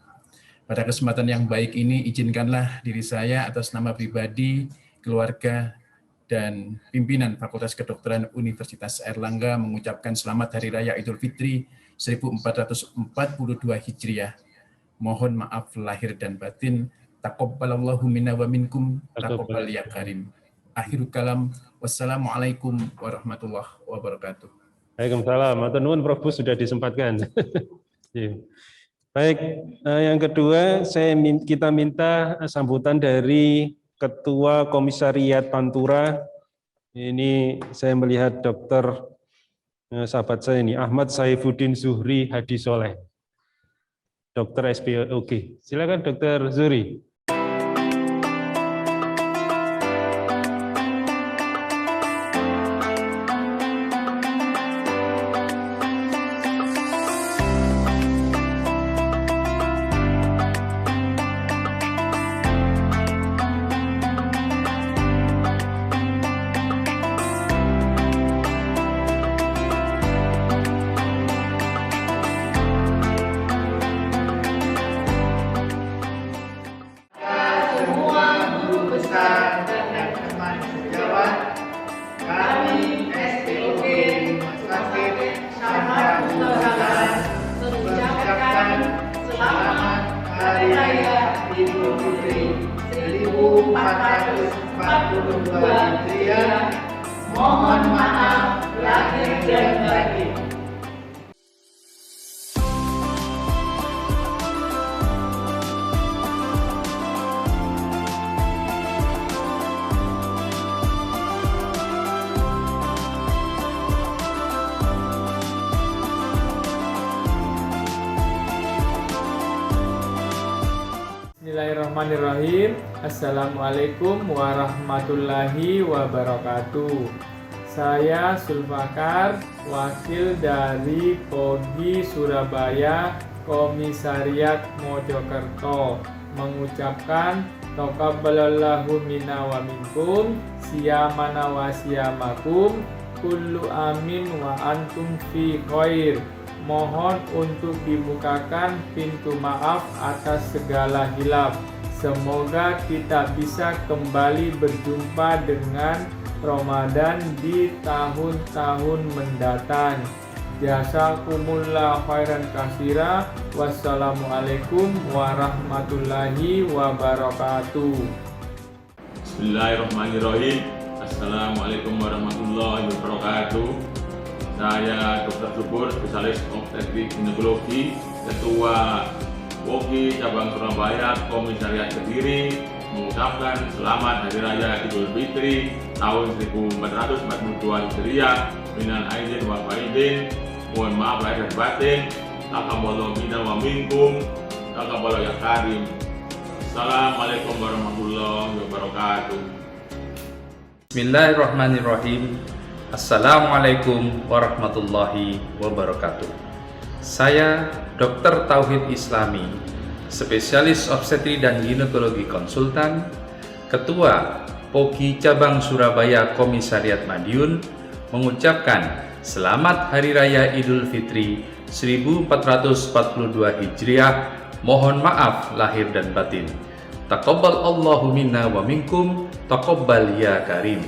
Pada kesempatan yang baik ini, izinkanlah diri saya atas nama pribadi, keluarga, dan pimpinan Fakultas Kedokteran Universitas Airlangga mengucapkan selamat Hari Raya Idul Fitri 1442 Hijriah. Mohon maaf lahir dan batin. Taqabbalallahu minna wa minkum. Taqabbal ya karim. Akhirul kalam. Wassalamualaikum warahmatullahi wabarakatuh. Waalaikumsalam. Matur nuwun Prof. Bus sudah disempatkan. Baik, yang kedua kita minta sambutan dari Ketua Komisariat Pantura. Ini saya melihat Dokter sahabat saya ini Ahmad Saifuddin Zuhri Hadi Soleh, Dokter SPOG. Silakan Dokter Zuhri. Bismillahirrahmanirrahim. Assalamualaikum warahmatullahi wabarakatuh. Saya Sulfakar, wakil dari POKI Surabaya, Komisariat Mojokerto, mengucapkan taqabbalallahu minna wa minkum, siyamana wa siyamakum, kullu amin wa antum fi khair. Mohon untuk dibukakan pintu maaf atas segala hilaf. Semoga kita bisa kembali berjumpa dengan Ramadan di tahun-tahun mendatang. Jazakumullah khairan katsira. Wassalamualaikum warahmatullahi wabarakatuh. Bismillahirrahmanirrahim. Assalamualaikum warahmatullahi wabarakatuh. Saya Dr. Subur, spesialis obstetrik ginekologi, Ketua WOGI Cabang Surabaya, Komisariat Kediri, mengucapkan selamat Hari Raya Idul Fitri tahun 1442 Hijriah. Minal aidin wa faidin. Mohon maaf lahir dan batin. Taqabbalallahu minna wa minkum. Taqabbalallahu ya karim. Assalamualaikum warahmatullahi wabarakatuh. Bismillahirrahmanirrahim. Assalamualaikum warahmatullahi wabarakatuh. Saya Dr. Tauhid Islami, spesialis obstetri dan ginekologi konsultan, Ketua POGI Cabang Surabaya Komisariat Madiun, mengucapkan Selamat Hari Raya Idul Fitri 1442 Hijriah. Mohon maaf lahir dan batin. Taqabbal Allahu minna wa minkum. Taqabbal ya karim.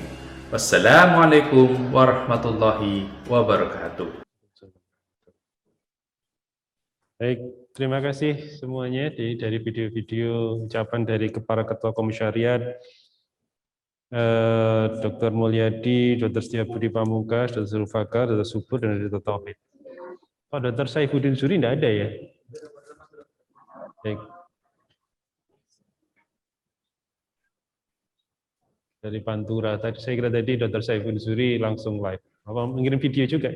Wassalamualaikum warahmatullahi wabarakatuh. Baik, terima kasih semuanya dari video-video ucapan dari para ketua komisariat, Dr. Mulyadi, Dr. Setiabudi Pamungkas, Dr. Zulfakar, Dr. Subur, dan Dr. Tauhid. Oh, Dr. Saifuddin Suri tidak ada ya? Baik. Dari Pantura, saya kira tadi Dr. Saifuddin Suri langsung live. Apa mengirim video juga?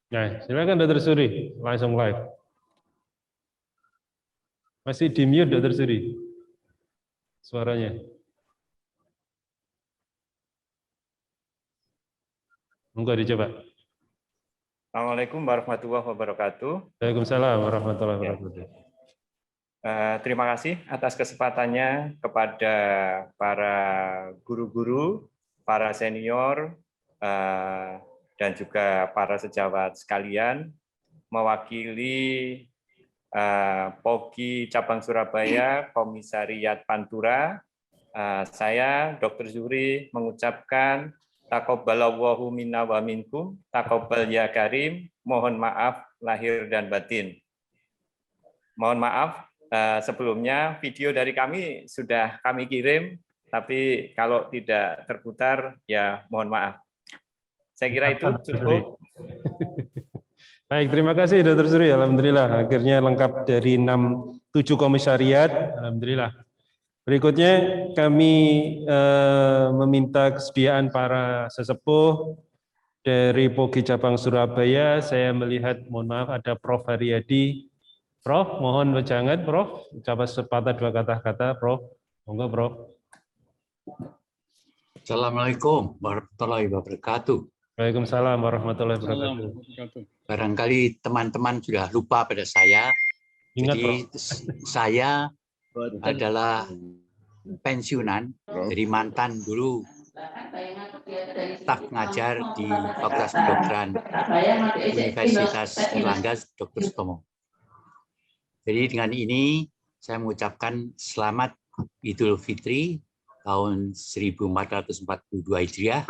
Nah, silakan Dr. Suri, langsung live. Masih di mute Dr. Suri suaranya. Monggo dicoba. Assalamualaikum warahmatullahi wabarakatuh. Waalaikumsalam warahmatullahi wabarakatuh. Terima kasih atas kesempatannya kepada para guru-guru, para senior, dan juga para sejawat sekalian, mewakili POGI Cabang Surabaya, Komisariat Pantura. Saya, Dr. Zuhri, mengucapkan Taqabbalallahu minna wa minkum, taqabbal ya karim, mohon maaf lahir dan batin. Mohon maaf, sebelumnya video dari kami sudah kami kirim, tapi kalau tidak terputar, ya mohon maaf. Saya kira itu cukup. Baik, terima kasih Dr. Suri. Alhamdulillah, akhirnya lengkap dari 7 komisariat. Alhamdulillah. Berikutnya kami meminta kesediaan para sesepuh dari POGI Cabang Surabaya. Saya melihat, mohon maaf, ada Prof. Haryadi. Prof, mohon jangan, Prof. Ucapan sepatah dua kata-kata, Prof. Monggo, Prof. Assalamualaikum warahmatullahi wabarakatuh. Waalaikumsalam warahmatullahi wabarakatuh. Barangkali teman-teman sudah lupa pada saya. Ingat, jadi saya adalah pensiunan dari mantan dulu staf ngajar di Fakultas Kedokteran Universitas Erlangga Dr. Sutomo. Jadi dengan ini saya mengucapkan selamat Idul Fitri tahun 1442 Hijriah.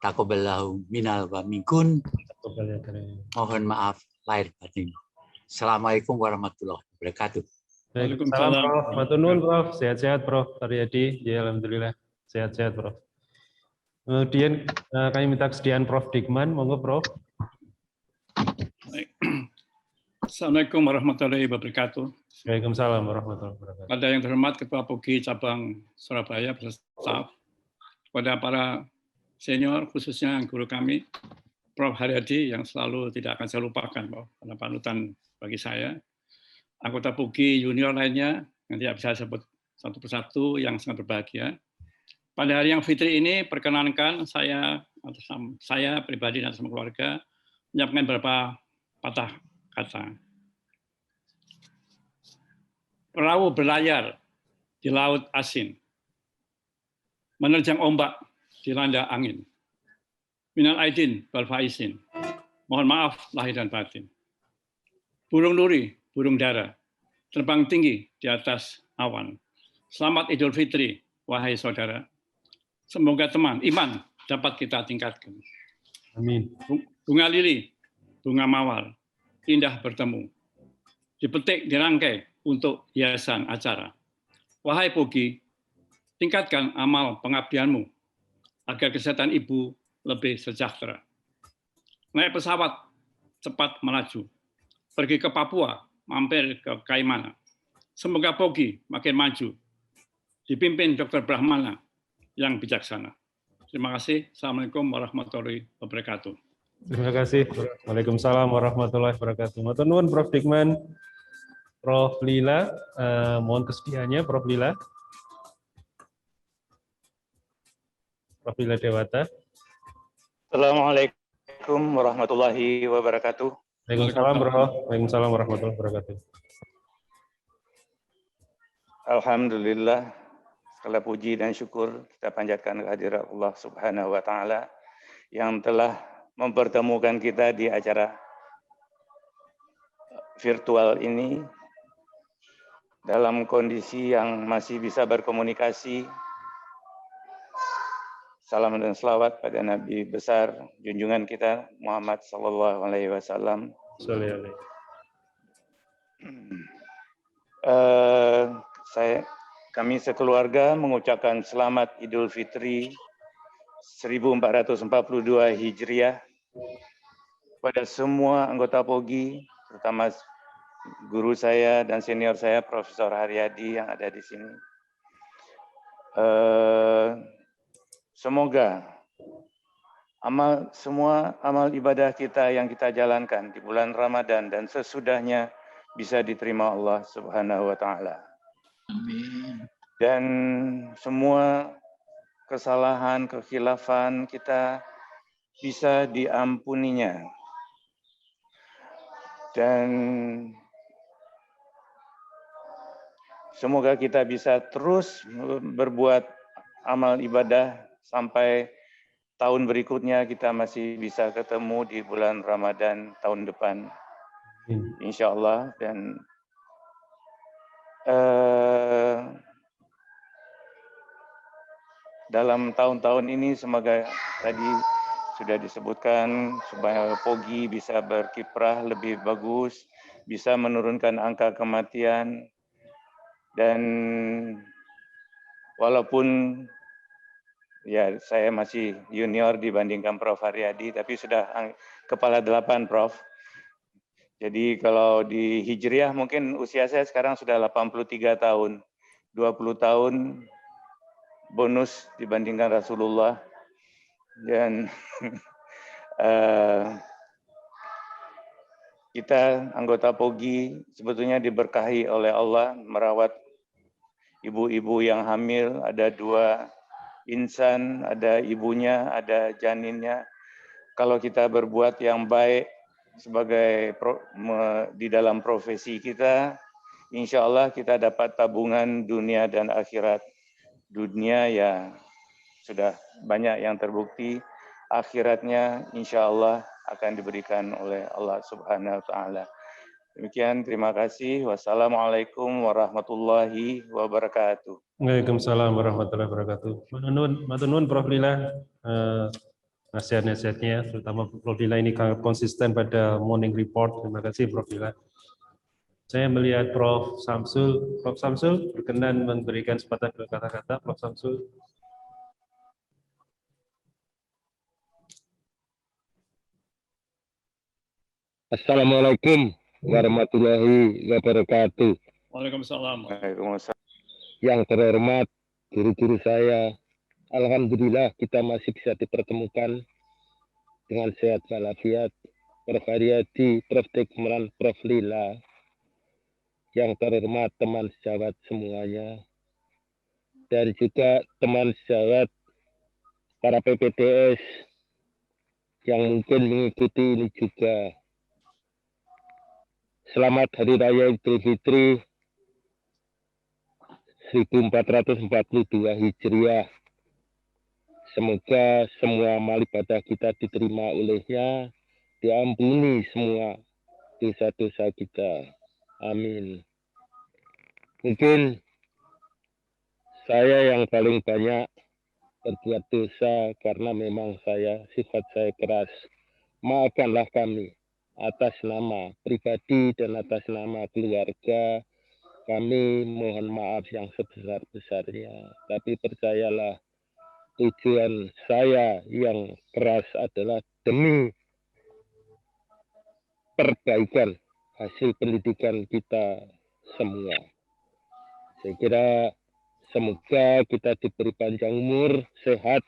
Taqabbalallahu minna wa minkum. Mohon maaf lahir batin. Assalamualaikum warahmatullahi wabarakatuh. Waalaikumsalam, Prof. Matur nuwun, Prof. Sehat-sehat, Prof. Haryadi. Ya, alhamdulillah. Sehat-sehat, Prof. Kemudian kami minta kesediaan Prof. Dikman. Monggo, Prof. Assalamualaikum warahmatullahi wabarakatuh. Waalaikumsalam warahmatullahi wabarakatuh. Pada yang terhormat Ketua POGI Cabang Surabaya beserta staf, kepada para senior, khususnya guru kami, Prof. Haryadi, yang selalu tidak akan saya lupakan, karena panutan bagi saya. Anggota POGI junior lainnya yang tidak bisa sebut satu persatu, yang sangat berbahagia. Pada hari yang fitri ini, perkenankan saya pribadi dan sama keluarga menyampaikan beberapa patah kata. Perahu berlayar di laut asin, menerjang ombak dilanda angin. Minal aidin wal faizin. Mohon maaf lahir dan batin. Burung nuri, burung dara, terbang tinggi di atas awan. Selamat Idul Fitri, wahai saudara. Semoga iman dapat kita tingkatkan. Amin. Bunga lili, bunga mawar, indah bertemu. Dipetik, dirangkai untuk hiasan acara. Wahai Pogi, tingkatkan amal pengabdianmu agar kesehatan ibu lebih sejahtera. Naik pesawat, cepat melaju. Pergi ke Papua, mampir ke Kaimana. Semoga Pogi makin maju. Dipimpin Dr. Brahmana yang bijaksana. Terima kasih. Assalamualaikum warahmatullahi wabarakatuh. Terima kasih. Waalaikumsalam warahmatullahi wabarakatuh. Matur nuwun Prof. Dikman, Prof. Lila, mohon kesediaannya Prof. Lila. Prof. Lila Dewata. Assalamualaikum warahmatullahi wabarakatuh. Waalaikumsalam, Prof. Waalaikumsalam warahmatullahi wabarakatuh. Alhamdulillah, segala puji dan syukur kita panjatkan kehadirat Allah Subhanahu wa taala yang telah mempertemukan kita di acara virtual ini dalam kondisi yang masih bisa berkomunikasi. Salam dan selawat pada Nabi besar junjungan kita Muhammad sallallahu alaihi wasallam. Kami sekeluarga mengucapkan selamat Idul Fitri 1442 Hijriah pada semua anggota POGI, terutama guru saya dan senior saya Profesor Haryadi yang ada di sini. Semoga semua amal ibadah kita yang kita jalankan di bulan Ramadan dan sesudahnya bisa diterima Allah Subhanahu wa taala. Amin. Dan semua kesalahan, kekhilafan kita bisa diampuninya. Dan semoga kita bisa terus berbuat amal ibadah sampai tahun berikutnya kita masih bisa ketemu di bulan Ramadan tahun depan. Insya Allah. Dan dalam tahun-tahun ini semoga tadi sudah disebutkan supaya POGI bisa berkiprah lebih bagus, bisa menurunkan angka kematian, dan walaupun ya saya masih junior dibandingkan Prof. Haryadi, tapi sudah kepala 8 Prof. Jadi kalau di Hijriah mungkin usia saya sekarang sudah 83 tahun, 20 tahun bonus dibandingkan Rasulullah. Dan kita anggota POGI sebetulnya diberkahi oleh Allah merawat ibu-ibu yang hamil, ada 2 insan, ada ibunya, ada janinnya. Kalau kita berbuat yang baik sebagai di dalam profesi kita, insya Allah kita dapat tabungan dunia dan akhirat. Dunia ya sudah banyak yang terbukti, akhiratnya insya Allah akan diberikan oleh Allah Subhanahu wa taala. Demikian, terima kasih. Wassalamualaikum warahmatullahi wabarakatuh. Waalaikumsalam warahmatullahi wabarakatuh. Matur nuwun Prof. Lila, nasihat-nasihatnya, terutama Prof. Lila ini konsisten pada morning report. Terima kasih Prof. Lila. Saya melihat Prof. Samsul. Prof. Samsul berkenan memberikan sepatah kata-kata. Prof. Samsul. Assalamualaikum warahmatullahi wabarakatuh. Waalaikumsalam. Yang terhormat guru-guru saya, alhamdulillah kita masih bisa dipertemukan dengan sehat walafiat. Prof. Haryadi, Prof. Dikman, Prof. Lila. Yang terhormat teman sejawat semuanya, dan juga teman sejawat para PPDS yang mungkin mengikuti ini juga. Selamat Hari Raya Idul Fitri 1442 Hijriah. Semoga semua amal ibadah kita diterima olehnya, diampuni semua dosa-dosa kita. Amin. Mungkin saya yang paling banyak berbuat dosa karena memang sifat saya keras. Maafkanlah kami atas nama pribadi dan atas nama keluarga. Kami mohon maaf yang sebesar-besarnya. Tapi percayalah, tujuan saya yang keras adalah demi perbaikan hasil pendidikan kita semua. Saya kira semoga kita diberi panjang umur, sehat,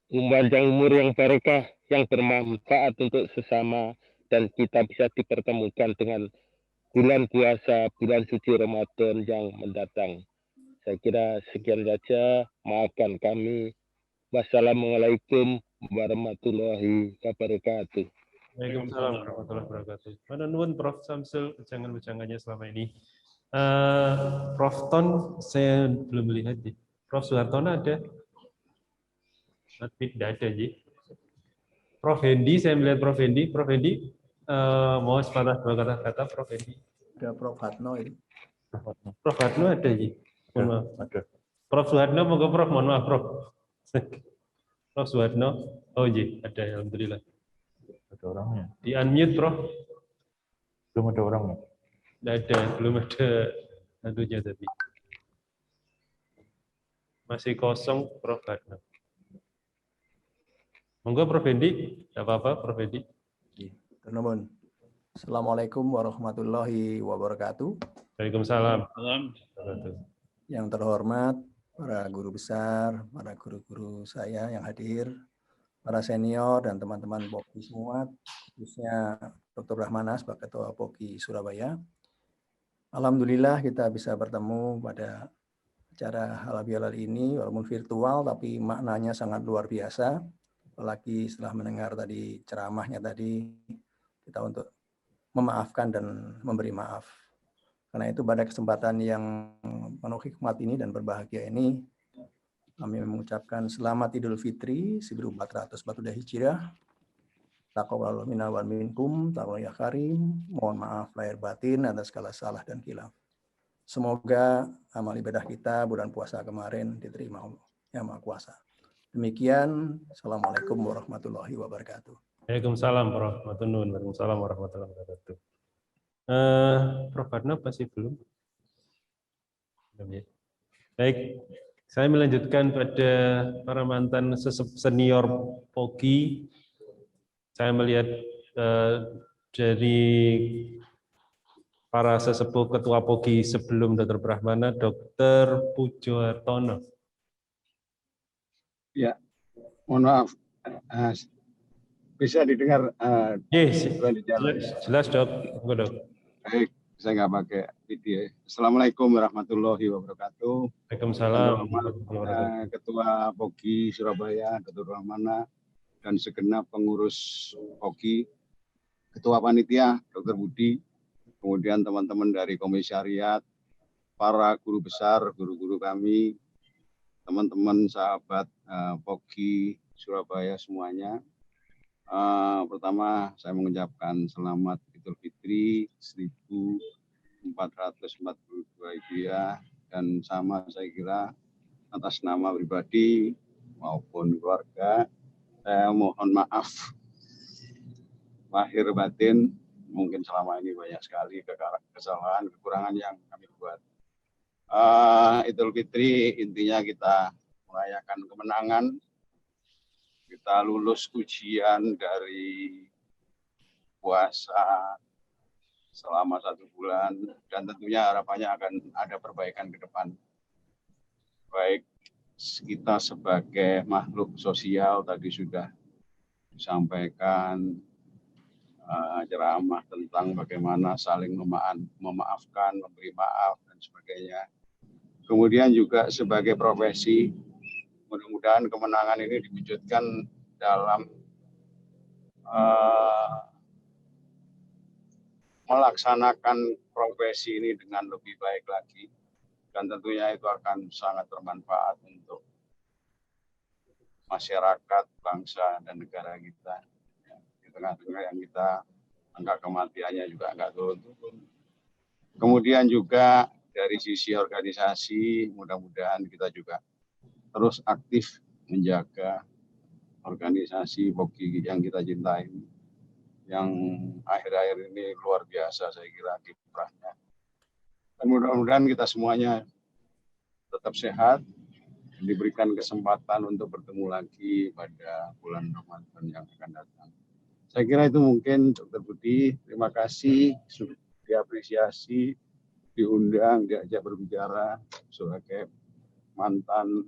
panjang umur yang barokah, yang bermanfaat untuk sesama, dan kita bisa dipertemukan dengan bulan puasa, bulan suci Ramadan yang mendatang. Saya kira sekian saja, maafkan kami. Wassalamualaikum warahmatullahi wabarakatuh. Waalaikumsalam warahmatullahi wabarakatuh. Mana nuwun Prof Samsul ujangan-ujangannya selama ini. Prof Ton saya belum melihat. Prof Suhartono ada? Tidak ada, Ji. Prof Hendi, saya melihat Prof Hendi. Prof Hendi, mau sepatah dua kata-kata, Prof Hendi. Ada Prof Hatno ini. Prof Hatno ada, Ji. Mohon maaf. Ada. Prof Suharno, moga Prof, mohon maaf, Prof. Prof Suharno, oh Ji, ada, alhamdulillah. Ada orangnya. Di unmute, Prof. Belum ada orangnya. Tidak ada, belum ada satunya tadi. Masih kosong, Prof Hatno. Monggo Prof Hendi, tidak apa-apa Prof Hendi. Teman-teman, Assalamualaikum warahmatullahi wabarakatuh. Waalaikumsalam. Yang terhormat, para guru besar, para guru-guru saya yang hadir, para senior dan teman-teman POKI semua, khususnya Dr. Rahmana sebagai Ketua POKI Surabaya. Alhamdulillah kita bisa bertemu pada acara halal bihalal ini, walaupun virtual, tapi maknanya sangat luar biasa. Apalagi setelah mendengar tadi ceramahnya tadi, kita untuk memaafkan dan memberi maaf. Karena itu pada kesempatan yang penuh hikmat ini dan berbahagia ini, kami mengucapkan selamat Idul Fitri 1442 Hijriah. Taqabbalallahu minna wa minkum, taqabbal ya karim. Mohon maaf lahir batin atas segala salah dan khilaf. Semoga amal ibadah kita bulan puasa kemarin diterima Yang Maha Kuasa. Demikian, Assalamualaikum warahmatullahi wabarakatuh. Waalaikumsalam warahmatullahi wabarakatuh. Prof Hatno pasti belum? Belum ya? Baik, saya melanjutkan pada para mantan senior POKI. Saya melihat dari para sesepuh ketua POKI sebelum Dr. Brahmana, Dr. Pujo Hartono. Ya, mohon maaf. Bisa didengar? Yes, jelas dok. Baik, saya nggak pakai video. Assalamualaikum warahmatullahi wabarakatuh. Waalaikumsalam. Ketua POKI Surabaya, Dr. Rahmana, dan segenap pengurus POKI, Ketua Panitia, Dr. Budi, kemudian teman-teman dari Komisariat, para guru besar, guru-guru kami, teman-teman sahabat POKI Surabaya semuanya. Pertama saya mengucapkan selamat Idul Fitri 1442 Hijriah, dan sama saya kira atas nama pribadi maupun keluarga saya mohon maaf lahir batin, mungkin selama ini banyak sekali kesalahan, kekurangan yang kami buat. Idul Fitri intinya kita merayakan kemenangan, kita lulus ujian dari puasa selama 1 bulan, dan tentunya harapannya akan ada perbaikan ke depan. Baik kita sebagai makhluk sosial tadi sudah disampaikan ceramah tentang bagaimana saling memaafkan, memberi maaf dan sebagainya. Kemudian juga sebagai profesi, mudah-mudahan kemenangan ini diwujudkan dalam melaksanakan profesi ini dengan lebih baik lagi, dan tentunya itu akan sangat bermanfaat untuk masyarakat, bangsa, dan negara kita. Di tengah-tengah yang kita angka kematiannya juga nggak turun-turun. Kemudian juga dari sisi organisasi, mudah-mudahan kita juga terus aktif menjaga organisasi POGI yang kita cintai, yang akhir-akhir ini luar biasa saya kira kiprahnya. Dan mudah-mudahan kita semuanya tetap sehat, diberikan kesempatan untuk bertemu lagi pada bulan Ramadan yang akan datang. Saya kira itu mungkin Dr. Budi. Terima kasih sudah diapresiasi, diundang, diajak berbicara sebagai mantan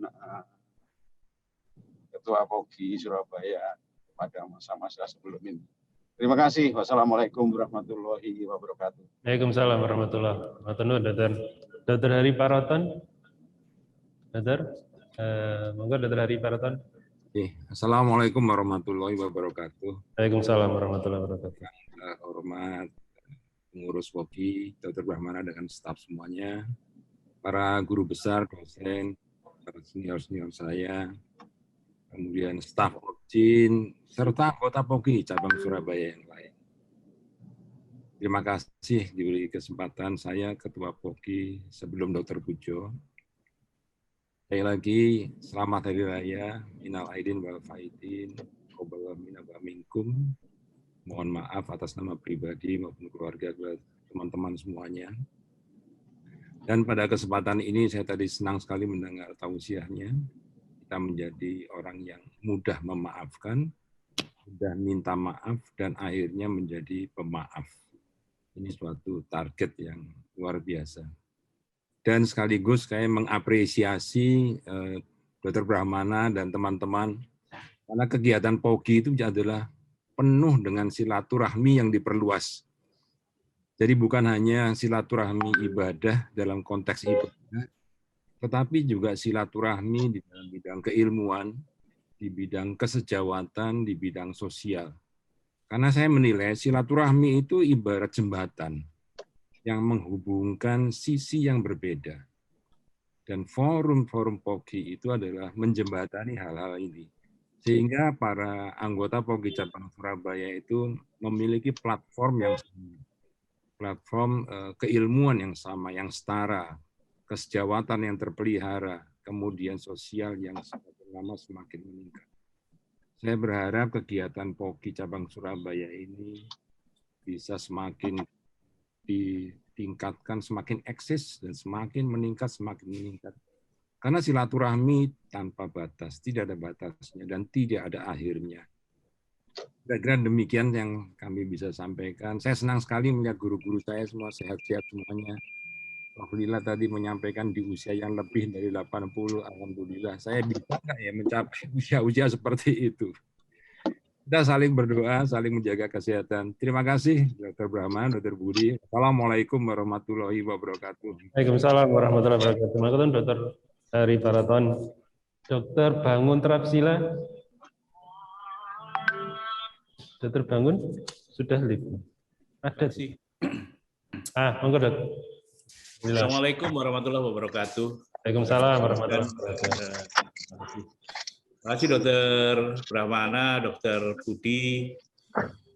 Ketua POGI Surabaya pada masa-masa sebelum ini. Terima kasih. Wassalamualaikum warahmatullahi wabarakatuh. Waalaikumsalam warahmatullahi wabarakatuh. Dr. Hari Paraton. Dr. Monggo Dr. Hari Paraton. Assalamualaikum warahmatullahi wabarakatuh. Waalaikumsalam warahmatullahi wabarakatuh. Hormat pengurus POGI, Dr. Brahmana dengan staf semuanya, para guru besar, dosen, para senior-senior saya, kemudian staf OJIN, serta anggota POGI cabang Surabaya yang lain. Terima kasih diberi kesempatan saya Ketua POGI sebelum Dr. Pujo. Sekali lagi, selamat Hari Raya, minal aidin wal faidin, taqabbal minna wa minkum. Mohon maaf atas nama pribadi maupun keluarga teman-teman semuanya. Dan pada kesempatan ini saya tadi senang sekali mendengar tausiahnya. Kita menjadi orang yang mudah memaafkan, mudah minta maaf, dan akhirnya menjadi pemaaf. Ini suatu target yang luar biasa. Dan sekaligus saya mengapresiasi Dr. Brahmana dan teman-teman, karena kegiatan POGI itu adalah penuh dengan silaturahmi yang diperluas. Jadi bukan hanya silaturahmi ibadah dalam konteks ibadah, tetapi juga silaturahmi di dalam bidang keilmuan, di bidang kesejawatan, di bidang sosial. Karena saya menilai silaturahmi itu ibarat jembatan yang menghubungkan sisi yang berbeda. Dan forum-forum POGI itu adalah menjembatani hal-hal ini. Sehingga para anggota POGI cabang Surabaya itu memiliki platform yang sama. Platform keilmuan yang sama, yang setara, kesejawatan yang terpelihara, kemudian sosial yang semakin lama semakin meningkat. Saya berharap kegiatan POGI cabang Surabaya ini bisa semakin ditingkatkan, semakin eksis, dan semakin meningkat, semakin meningkat. Karena silaturahmi tanpa batas, tidak ada batasnya, dan tidak ada akhirnya. Kira-kira demikian yang kami bisa sampaikan. Saya senang sekali melihat guru-guru saya semua sehat-sehat semuanya. Prof. Lila tadi menyampaikan di usia yang lebih dari 80, alhamdulillah. Saya bisa nggak ya mencapai usia-usia seperti itu? Kita saling berdoa, saling menjaga kesehatan. Terima kasih, Dr. Brahman, Dr. Budi. Assalamualaikum warahmatullahi wabarakatuh. Waalaikumsalam warahmatullahi wabarakatuh. Terima kasih, Dr. Hari Paraton. Dr. Bangun Terapsila. Dr. Bangun sudah live. Ada sih. Monggo, Dok. Assalamualaikum warahmatullahi wabarakatuh. Waalaikumsalam warahmatullahi wabarakatuh. Terima kasih Dr. Brahmana, Dr. Budi,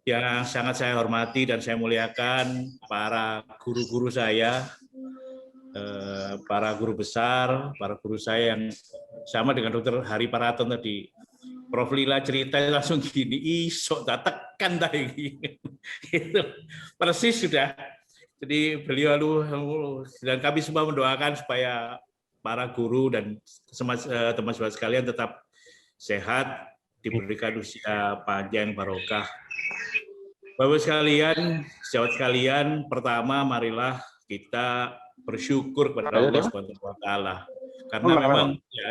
yang sangat saya hormati dan saya muliakan para guru-guru saya, para guru besar, para guru saya yang sama dengan Dr. Hari Paraton tadi. Prof. Lila cerita langsung gini, isok tak tekan dah ini. Itu persis sudah. Jadi beliau dan kami semua mendoakan supaya para guru dan teman-teman sekalian tetap sehat, diberikan usia panjang barokah. Bapak sekalian, sejawat sekalian, pertama marilah kita bersyukur kepada Allah Subhanahu wa taala. Karena memang ya,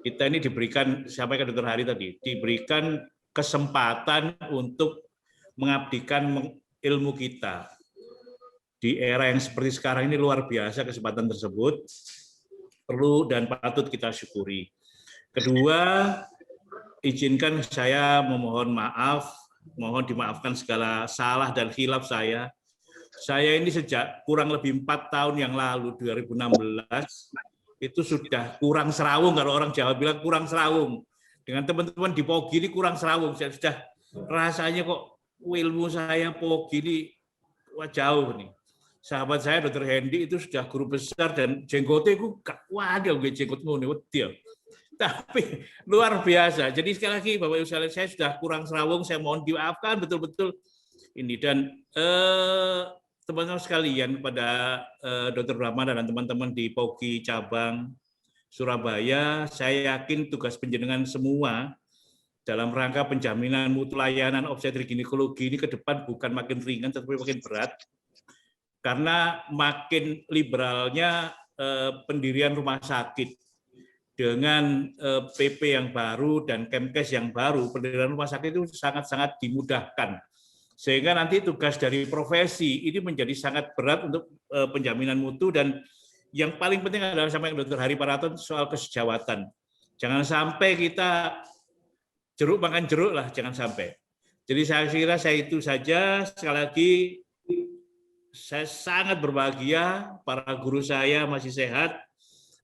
kita ini diberikan, sampaikan Dr. Hari tadi, diberikan kesempatan untuk mengabdikan ilmu kita. Di era yang seperti sekarang ini luar biasa kesempatan tersebut, perlu dan patut kita syukuri. Kedua, izinkan saya memohon maaf, mohon dimaafkan segala salah dan khilaf saya. Saya ini sejak kurang lebih 4 tahun yang lalu, 2016, itu sudah kurang serawung, kalau orang Jawa bilang kurang serawung. Dengan teman-teman di POGI ini kurang serawung, saya sudah rasanya kok ilmu saya POGI ini jauh nih. sahabat saya Dr. Hendy itu sudah guru besar dan jenggotnya itu gak wadil gue jenggot ngono wedil. Tapi luar biasa. Jadi sekali lagi Bapak Ibu sekalian, saya sudah kurang serawung, saya mohon dimaafkan betul-betul ini. Dan teman-teman sekalian, pada Dr. Brahmana dan teman-teman di POGI cabang Surabaya, saya yakin tugas penjenengan semua dalam rangka penjaminan mutu layanan obstetrik ginekologi ini ke depan bukan makin ringan tetapi makin berat, karena makin liberalnya pendirian rumah sakit dengan PP yang baru dan Kemkes yang baru. Pendirian rumah sakit itu sangat-sangat dimudahkan, sehingga nanti tugas dari profesi ini menjadi sangat berat untuk penjaminan mutu. Dan yang paling penting adalah sama yang Dr. Hari Paraton soal kesejawatan. Jangan sampai kita jeruk makan jeruk lah, jangan sampai. Jadi saya kira saya itu saja. Sekali lagi saya sangat berbahagia para guru saya masih sehat.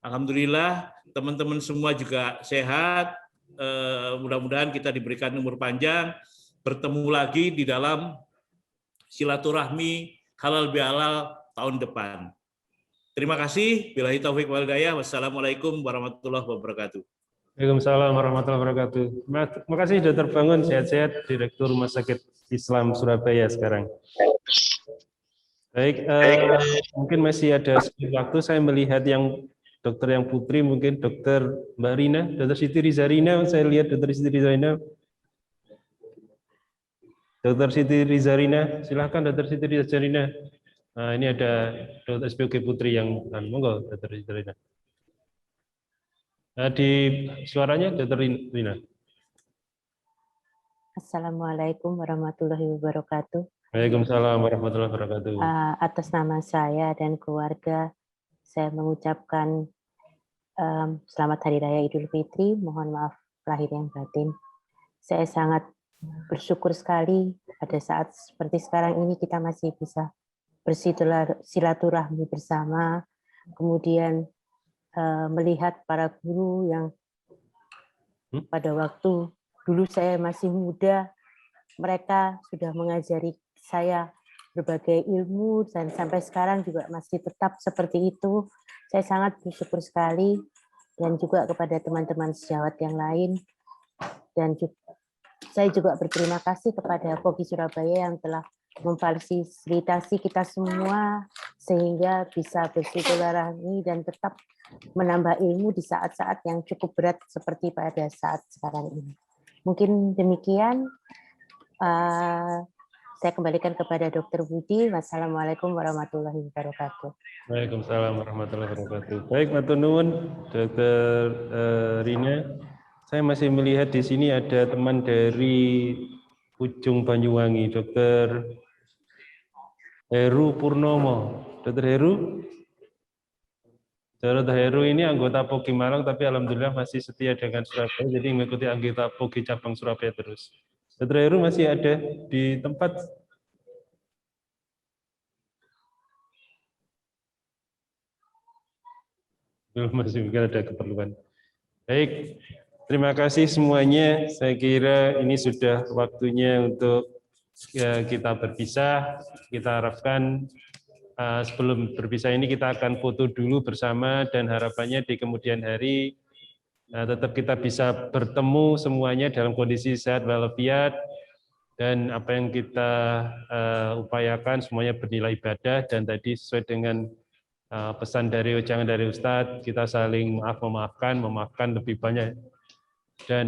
Alhamdulillah teman-teman semua juga sehat. Mudah-mudahan kita diberikan umur panjang, bertemu lagi di dalam silaturahmi halal bihalal tahun depan. Terima kasih. Billahi taufik wal hidayah. Wassalamualaikum warahmatullahi wabarakatuh. Waalaikumsalam warahmatullahi wabarakatuh. Terima kasih Dr. Bangun, sehat-sehat, Direktur Rumah Sakit Islam Surabaya sekarang. Baik, mungkin masih ada sedikit waktu. Saya melihat yang dokter yang putri, mungkin Dokter Mbak Rina, Dr. Siti Rizarina, saya lihat Dr. Siti Rizarina. Dr. Siti Rizarina, silakan Dr. Siti Rizarina. Nah, ini ada Dr. SPOG Putri yang, monggo Dr. Rizarina. Di suaranya Dr. Rina. Assalamualaikum warahmatullahi wabarakatuh. Waalaikumsalam warahmatullahi wabarakatuh. Atas nama saya dan keluarga, saya mengucapkan selamat Hari Raya Idul Fitri. Mohon maaf lahir yang batin. Saya sangat bersyukur sekali pada saat seperti sekarang ini kita masih bisa bersilaturahmi bersama, kemudian melihat para guru yang pada waktu dulu saya masih muda, mereka sudah mengajari saya berbagai ilmu dan sampai sekarang juga masih tetap seperti itu. Saya sangat bersyukur sekali, dan juga kepada teman-teman sejawat yang lain. Dan saya juga berterima kasih kepada POGI Surabaya yang telah memfasilitasi kita semua sehingga bisa bersilaturahmi dan tetap menambah ilmu di saat-saat yang cukup berat seperti pada saat sekarang ini. Mungkin demikian. Saya kembalikan kepada Dr. Budi. Wassalamualaikum warahmatullahi wabarakatuh. Waalaikumsalam warahmatullahi wabarakatuh. Baik, matur nuwun Dr. Rina. Saya masih melihat di sini ada teman dari Ujung Banyuwangi, Dr. Heru Purnomo. Dr. Heru? Dr. Heru ini anggota POGI Malang, tapi alhamdulillah masih setia dengan Surabaya, jadi mengikuti anggota POGI cabang Surabaya terus. Dr. Heru masih ada di tempat? Masih mungkin ada keperluan. Baik, terima kasih semuanya. Saya kira ini sudah waktunya untuk kita berpisah. Kita harapkan sebelum berpisah ini kita akan foto dulu bersama, dan harapannya di kemudian hari tetap kita bisa bertemu semuanya dalam kondisi sehat walafiat, dan apa yang kita upayakan semuanya bernilai ibadah. Dan tadi sesuai dengan pesan dari ujangan dari Ustadz, kita saling memaafkan lebih banyak. Dan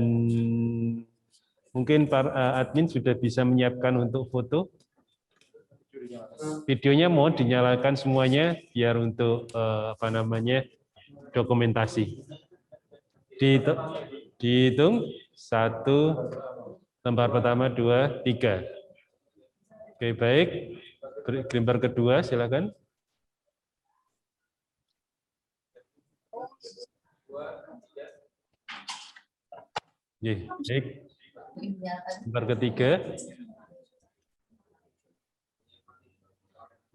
mungkin para admin sudah bisa menyiapkan untuk foto. Videonya mohon dinyalakan semuanya biar untuk dokumentasi. Dihitung 1, lembar pertama, 2, 3. Oke, baik. Lembar kedua silakan. Baik. Lembar ketiga.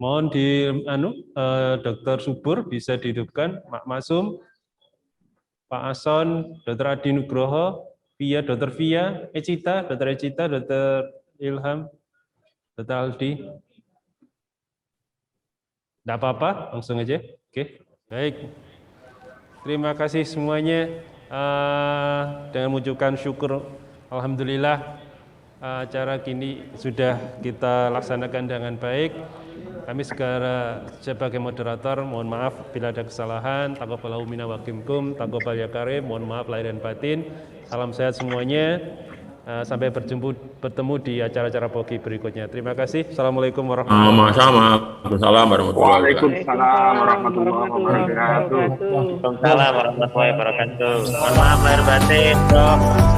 Mohon Dr. Subur bisa dihidupkan, Mak Masum, Pak Ason, Dr. Adi Nugroho, Via, Dr. Via, Ecita, Dr. Ilham, Dr. Aldi. Tidak apa-apa, langsung aja. Oke, baik. Terima kasih semuanya. Dengan mengucapkan syukur, alhamdulillah acara kini sudah kita laksanakan dengan baik. Kami sebagai moderator mohon maaf bila ada kesalahan. Taqabbalallahu minna wa minkum, taqabbal ya karim. Mohon maaf lahir dan batin. Salam sehat semuanya. Sampai bertemu di acara-acara POGI berikutnya. Terima kasih. Assalamualaikum warahmatullahi wabarakatuh. Sama-sama. Waalaikumsalam warahmatullahi wabarakatuh. Waalaikumsalam warahmatullahi wabarakatuh. Mohon maaf lahir batin, Dok.